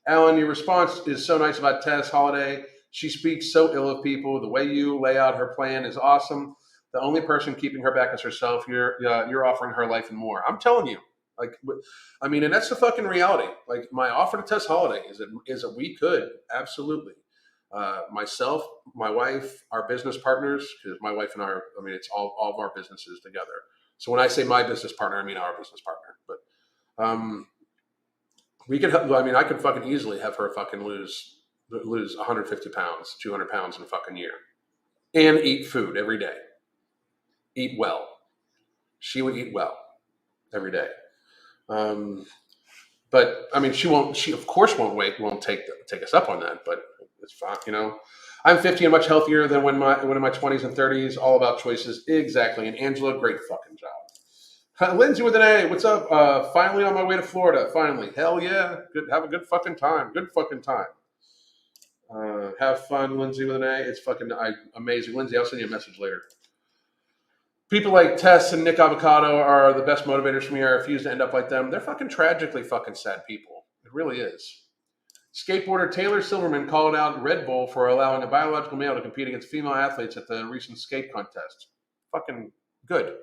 Alan, your response is so nice about Tess Holiday. She speaks so ill of people. The way you lay out her plan is awesome. The only person keeping her back is herself. You're offering her life and more. I'm telling you. And that's the fucking reality. Like, my offer to Tess Holiday is that we could absolutely, myself, my wife, our business partners, because my wife and it's all of our businesses together. So when I say my business partner, I mean our business partner. But we could. I could fucking easily have her fucking lose 150 pounds, 200 pounds in a fucking year, and eat food every day. Eat well. She would eat well every day. But she won't. She of course won't take us up on that. But it's fine. I'm 50 and much healthier than when in my 20s and 30s. All about choices, exactly. And Angela, great fucking job. Lindsay with an A, what's up? Finally on my way to Florida. Finally, hell yeah. Good. Have a good fucking time. Good fucking time. Have fun, Lindsay with an A. It's fucking amazing. Lindsay, I'll send you a message later. People like Tess and Nick Avocado are the best motivators for me. I refuse to end up like them. They're fucking tragically fucking sad people. It really is. Skateboarder Taylor Silverman called out Red Bull for allowing a biological male to compete against female athletes at the recent skate contest. Fucking good.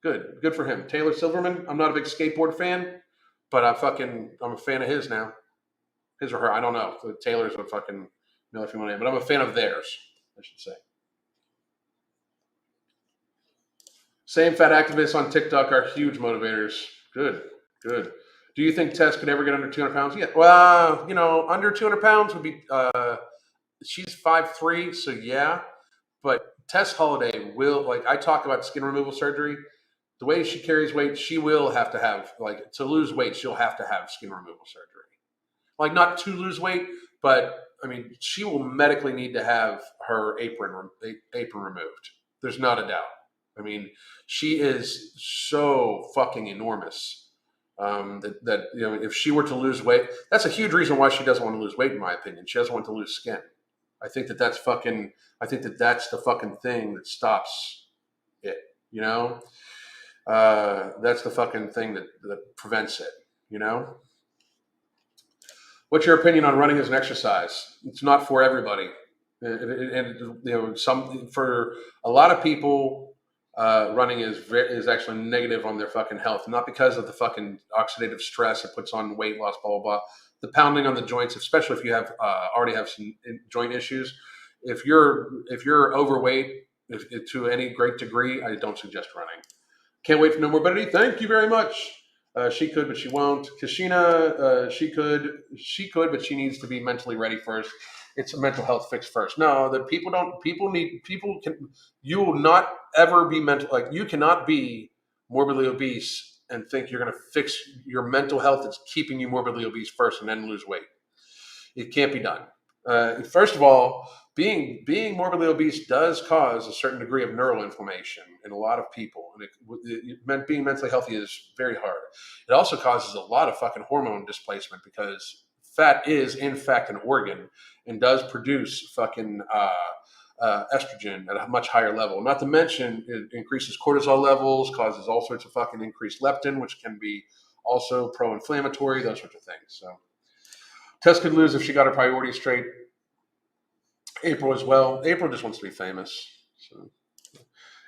Good for him. Taylor Silverman, I'm not a big skateboard fan, but I'm a fan of his now. His or her, I don't know. Taylor's a fucking male or female name, but I'm a fan of theirs, I should say. Same fat activists on TikTok are huge motivators. Good. Do you think Tess could ever get under 200 pounds? Yeah. Well, under 200 pounds would be. She's 5'3", so yeah. But Tess Holiday will, like, I talk about skin removal surgery. The way she carries weight, she will have to have, like, to lose weight, she'll have to have skin removal surgery. Like, not to lose weight, but I mean, she will medically need to have her apron removed. There's not a doubt. I mean, she is so fucking enormous that if she were to lose weight, that's a huge reason why she doesn't want to lose weight, in my opinion. She doesn't want to lose skin. I think that's the fucking thing that stops it. That's the fucking thing that prevents it. What's your opinion on running as an exercise? It's not for everybody, and for a lot of people, running is actually negative on their fucking health, not because of the fucking oxidative stress it puts on weight loss, blah blah blah. The pounding on the joints, especially if you have already have some joint issues. If you're overweight to any great degree, I don't suggest running. Can't wait for no morbidity. Thank you very much. She could, but she won't. Kashina, she could, but she needs to be mentally ready first. It's a mental health fix first. No, that you will not ever be you cannot be morbidly obese and think you're going to fix your mental health that's keeping you morbidly obese first and then lose weight. It can't be done. First of all, being morbidly obese does cause a certain degree of neural inflammation in a lot of people, and being mentally healthy is very hard. It also causes a lot of fucking hormone displacement because fat is in fact an organ and does produce fucking estrogen at a much higher level. Not to mention it increases cortisol levels, causes all sorts of fucking increased leptin, which can be also pro-inflammatory, those sorts of things. So Tess could lose if she got her priorities straight. April as well. April just wants to be famous. So,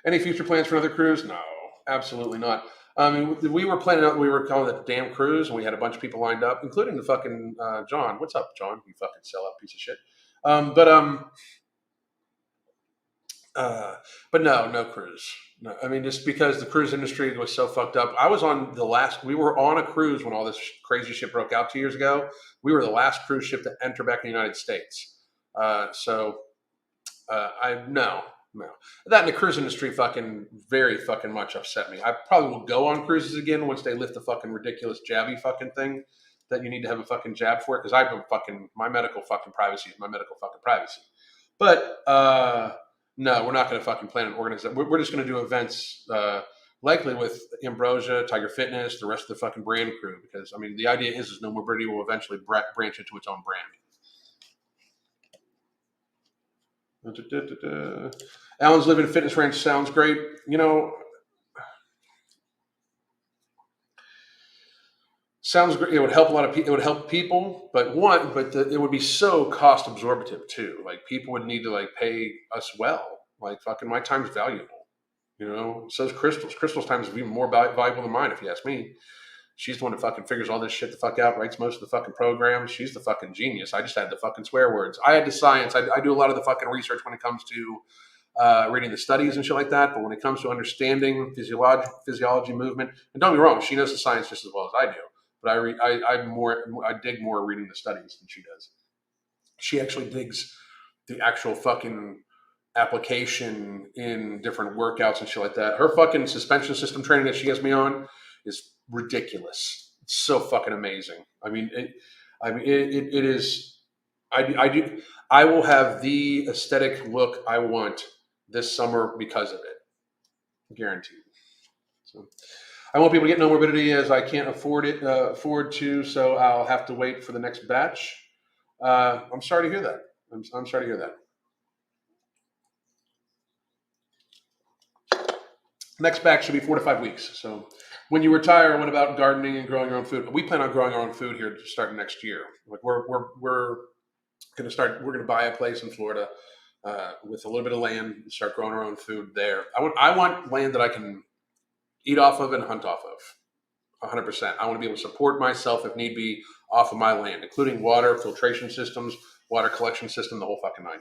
any future plans for another cruise? No, absolutely not. I mean, we were planning out. We were calling it the damn cruise, and we had a bunch of people lined up, including the fucking John. What's up, John? You fucking sellout piece of shit. But no cruise. No, I mean, just because the cruise industry was so fucked up. We were on a cruise when all this crazy shit broke out 2 years ago. We were the last cruise ship to enter back in the United States. No. That and the cruise industry fucking very fucking much upset me. I probably will go on cruises again once they lift the fucking ridiculous jabby fucking thing that you need to have a fucking jab for it, because my medical fucking privacy is my medical fucking privacy. But no, we're not going to fucking plan an organization. We're just going to do events, likely with Ambrosia, Tiger Fitness, the rest of the fucking brand crew, because I mean the idea is No Morbidity will eventually branch into its own brand. Alan's Living Fitness Ranch sounds great. Sounds great. It would help a lot of people. It would help people, but it would be so cost absorptive too. Like people would need to like pay us well. Like fucking my time's valuable. So is Crystal's. Crystal's time is even more valuable than mine, if you ask me. She's the one that fucking figures all this shit the fuck out, writes most of the fucking programs. She's the fucking genius. I just had the fucking swear words. I had the science. I do a lot of the fucking research when it comes to reading the studies and shit like that. But when it comes to understanding physiology, movement, and don't get me wrong, she knows the science just as well as I do. But I dig more reading the studies than she does. She actually digs the actual fucking application in different workouts and shit like that. Her fucking suspension system training that she has me on is ridiculous. It's so fucking amazing. I mean, it is. I will have the aesthetic look I want this summer because of it, guaranteed. So, I won't be able to get No Morbidity as I can't afford to. So I'll have to wait for the next batch. I'm sorry to hear that. I'm sorry to hear that. Next back should be 4 to 5 weeks. So when you retire, what about gardening and growing your own food? We plan on growing our own food here starting next year. Like we're going to start. We're going to buy a place in Florida with a little bit of land and start growing our own food there. I want land that I can eat off of and hunt off of. 100%. I want to be able to support myself if need be off of my land, including water, filtration systems, water collection system, the whole fucking 9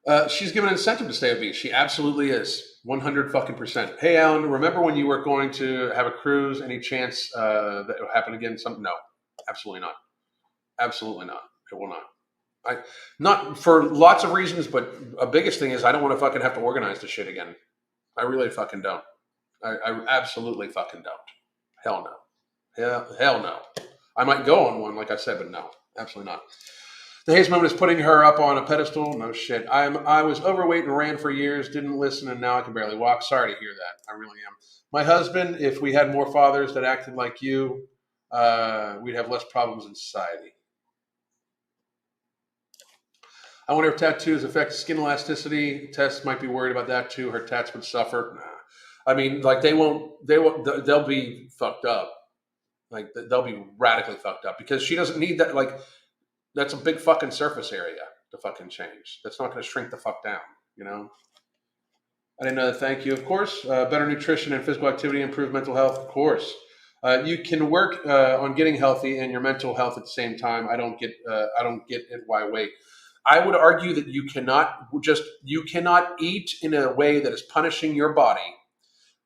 yards. She's given an incentive to stay obese. She absolutely is. 100 fucking percent. Hey, Alan, remember when you were going to have a cruise? Any chance that it will happen again? No, absolutely not. Absolutely not. It will not. Not for lots of reasons, but a biggest thing is I don't want to fucking have to organize the shit again. I really fucking don't. I absolutely fucking don't. Hell no. Hell no. I might go on one, like I said, but no, absolutely not. The Hayes moment is putting her up on a pedestal. No shit. I was overweight and ran for years, didn't listen, and now I can barely walk. Sorry to hear that. I really am. My husband, if we had more fathers that acted like you, we'd have less problems in society. I wonder if tattoos affect skin elasticity. Tess might be worried about that too. Her tats would suffer. Nah. I mean, like they'll be fucked up. Like they'll be radically fucked up because she doesn't need that. Like that's a big fucking surface area to fucking change. That's not going to shrink the fuck down, you know? I didn't know that. Thank you. Of course, better nutrition and physical activity improve mental health. Of course. You can work on getting healthy and your mental health at the same time. I don't get it. Why wait? I would argue that you cannot eat in a way that is punishing your body.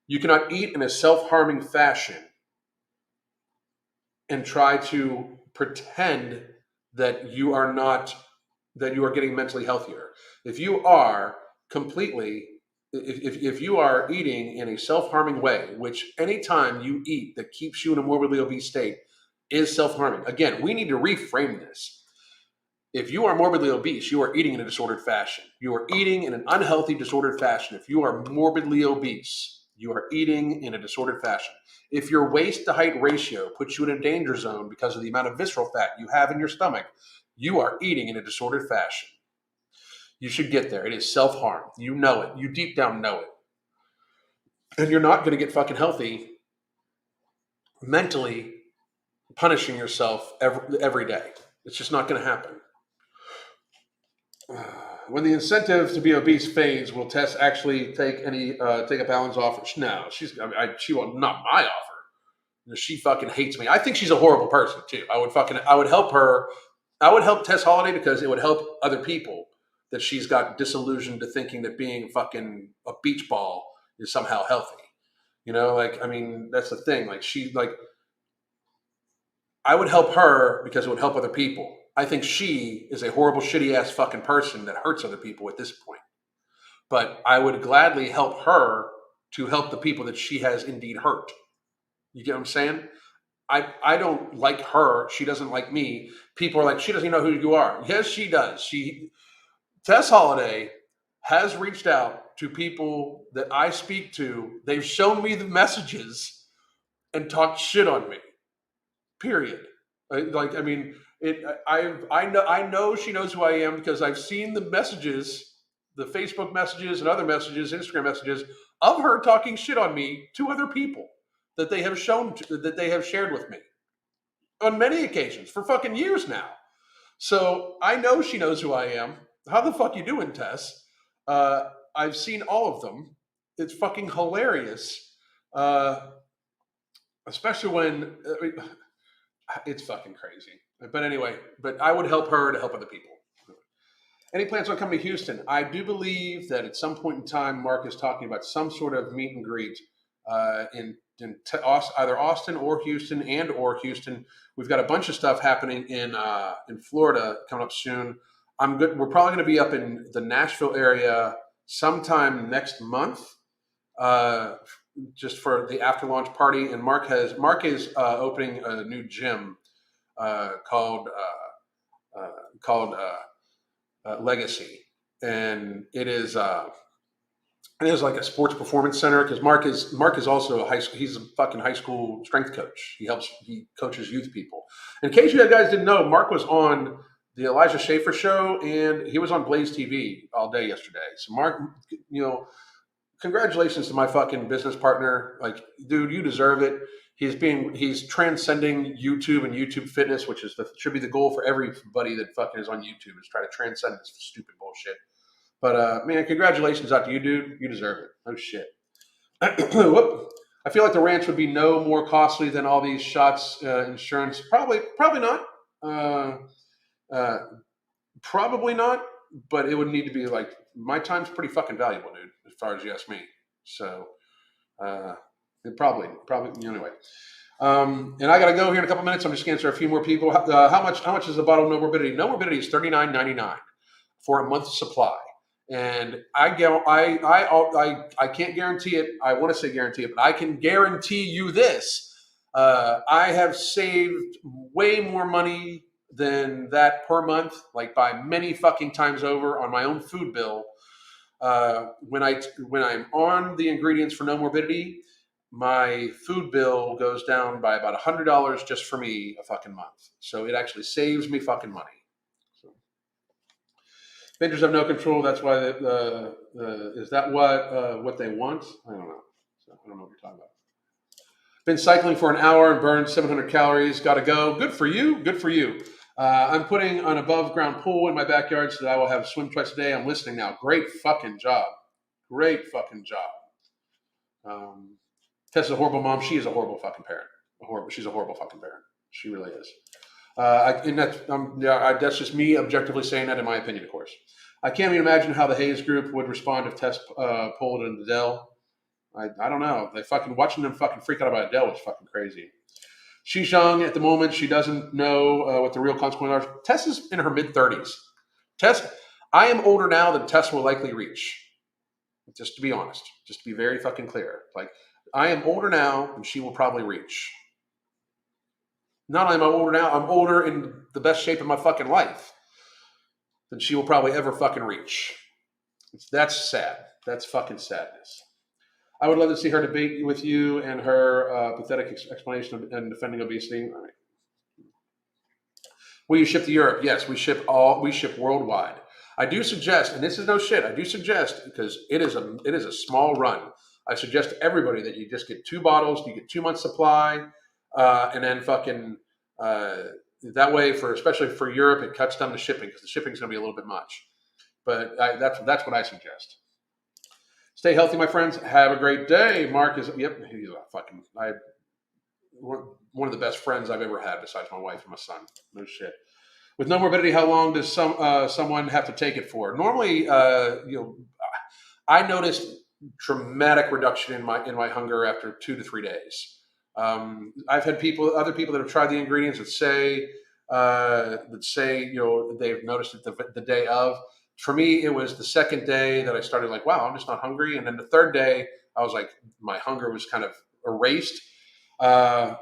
You cannot eat in a self-harming fashion and try to pretend that you are getting mentally healthier. If you are if you are eating in a self-harming way, which anytime you eat that keeps you in a morbidly obese state is self-harming. Again, we need to reframe this. If you are morbidly obese, you are eating in a disordered fashion. You are eating in an unhealthy, disordered fashion. If you are morbidly obese, you are eating in a disordered fashion. If your waist to height ratio puts you in a danger zone because of the amount of visceral fat you have in your stomach, you are eating in a disordered fashion. You should get there. It is self-harm. You know it. You deep down know it. And you're not going to get fucking healthy mentally punishing yourself every day. It's just not going to happen. When the incentive to be obese fades, will Tess actually take up Alan's offer? No, she will not my offer. She fucking hates me. I think she's a horrible person too. I would help her. I would help Tess Holiday because it would help other people that she's got disillusioned to thinking that being fucking a beach ball is somehow healthy. You know, like, I mean, that's the thing. I would help her because it would help other people. I think she is a horrible, shitty ass fucking person that hurts other people at this point. But I would gladly help her to help the people that she has indeed hurt. You get what I'm saying? I don't like her. She doesn't like me. People are like, she doesn't even know who you are. Yes, she does. Tess Holiday has reached out to people that I speak to. They've shown me the messages and talked shit on me. Period. I know she knows who I am because I've seen the messages, the Facebook messages and other messages, Instagram messages of her talking shit on me to other people that they have shared with me on many occasions for fucking years now. So I know she knows who I am. How the fuck you doing, Tess? I've seen all of them. It's fucking hilarious. Especially when it's fucking crazy. But anyway, I would help her to help other people. Any plans on coming to Houston? I do believe that at some point in time, Mark is talking about some sort of meet and greet in either Austin or Houston. We've got a bunch of stuff happening in Florida coming up soon. We're probably going to be up in the Nashville area sometime next month, just for the after launch party. And Mark is opening a new gym called Legacy, and it is like a sports performance center because Mark is also he's a fucking high school strength coach. He coaches youth people. In case you guys didn't know, Mark was on the Elijah Schaefer show, and he was on Blaze TV all day yesterday. So Mark, congratulations to my fucking business partner. Like, dude, you deserve it. He's transcending YouTube and YouTube fitness, which should be the goal for everybody that fucking is on YouTube, is try to transcend this stupid bullshit. But man, congratulations out to you, dude. You deserve it. Oh shit. Whoop. I feel like the ranch would be no more costly than all these shots. Insurance, probably not. Uh, uh, Probably not. But it would need to be like, my time's pretty fucking valuable, dude. As far as you ask me. So uh, probably anyway. And I got to go here in a couple minutes. I'm just going to answer a few more people. How much is a bottle of No Morbidity? No Morbidity is $39.99 for a month's supply. And I can't guarantee it. I want to say guarantee it, but I can guarantee you this: I have saved way more money than that per month, like by many fucking times over, on my own food bill. When I'm on the ingredients for No Morbidity, my food bill goes down by about $100 just for me a fucking month. So it actually saves me fucking money. So, vendors have no control. That's why is that what they want? I don't know. So I don't know what you're talking about. Been cycling for an hour and burned 700 calories. Got to go. Good for you. Good for you. I'm putting an above ground pool in my backyard so that I will have a swim twice a day. I'm listening now. Great fucking job. Great fucking job. Tessa's a horrible mom. She is a horrible fucking parent. She's a horrible fucking parent. She really is. That's just me objectively saying that, in my opinion, of course. I can't even imagine how the Hayes group would respond if Tess pulled into Adele. I don't know. They fucking watching them fucking freak out about Adele was fucking crazy. She's young at the moment. She doesn't know what the real consequences are. Tess is in her mid-30s. Tess, I am older now than Tess will likely reach. Just to be honest. Just to be very fucking clear. Like, I am older now than she will probably reach. Not only am I older now, I'm older in the best shape of my fucking life than she will probably ever fucking reach. That's sad. That's fucking sadness. I would love to see her debate with you and her pathetic explanation and defending obesity. All right. Will you ship to Europe? Yes, we ship worldwide. I do suggest, and this is no shit, I do suggest, because it is a small run. I suggest to everybody that you just get 2 bottles, you get 2 months supply, and then fucking that way, especially for Europe, it cuts down the shipping, because the shipping's going to be a little bit much. But that's what I suggest. Stay healthy, my friends. Have a great day. Mark is, he's one of the best friends I've ever had besides my wife and my son. No shit. With No Morbidity, how long does someone have to take it for? Normally, I noticed dramatic reduction in my hunger after 2 to 3 days. I've had other people that have tried the ingredients that say they've noticed it the day of. For me, it was the second day that I started like, wow, I'm just not hungry. And then the third day, I was like, my hunger was kind of erased. And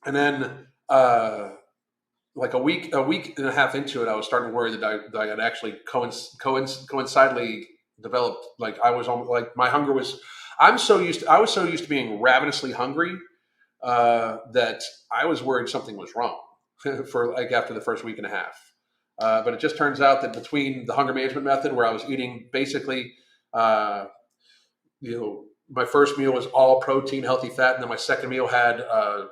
then like a week and a half into it, I was starting to worry that I had actually coincidentally developed, like I was almost like my hunger was, I was so used to being ravenously hungry that I was worried something was wrong for like after the first week and a half. But it just turns out that between the hunger management method, where I was eating basically, my first meal was all protein, healthy fat, and then my second meal had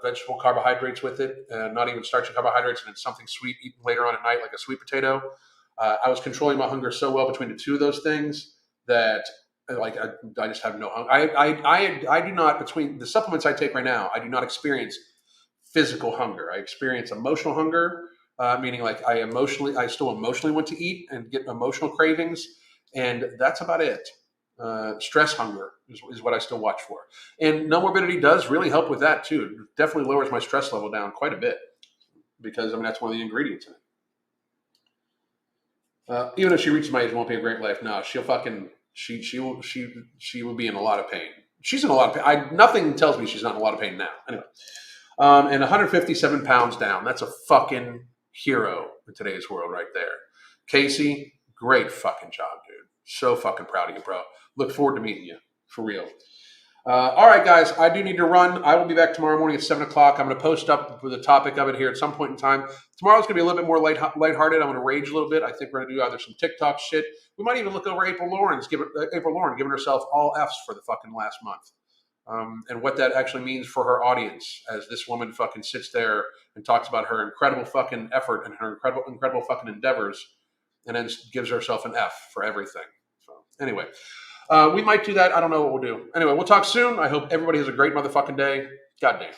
vegetable carbohydrates with it, not even starchy carbohydrates, and then something sweet eaten later on at night, like a sweet potato. I was controlling my hunger so well between the two of those things that like I just have no hunger. I do not, between the supplements I take right now, I do not experience physical hunger. I experience emotional hunger. Meaning like I still emotionally want to eat and get emotional cravings, and that's about it. Stress hunger is what I still watch for. And No Morbidity does really help with that too. It definitely lowers my stress level down quite a bit, because that's one of the ingredients in it. Even if she reaches my age, it won't be a great life. No, she will be in a lot of pain. She's in a lot of pain. Nothing tells me she's not in a lot of pain now. Anyway, and 157 pounds down. That's a fucking hero in today's world right there. Casey, great fucking job, dude. So fucking proud of you, bro. Look forward to meeting you, for real. All right, guys, I do need to run. I will be back tomorrow morning at 7 o'clock. I'm going to post up with the topic of it here at some point in time. Tomorrow's going to be a little bit more lighthearted. I'm going to rage a little bit. I think we're going to do either some TikTok shit. We might even look over April Lauren giving herself all Fs for the fucking last month. And what that actually means for her audience as this woman fucking sits there and talks about her incredible fucking effort and her incredible fucking endeavors and then gives herself an F for everything. So anyway. We might do that. I don't know what we'll do. Anyway, we'll talk soon. I hope everybody has a great motherfucking day. Goddamn.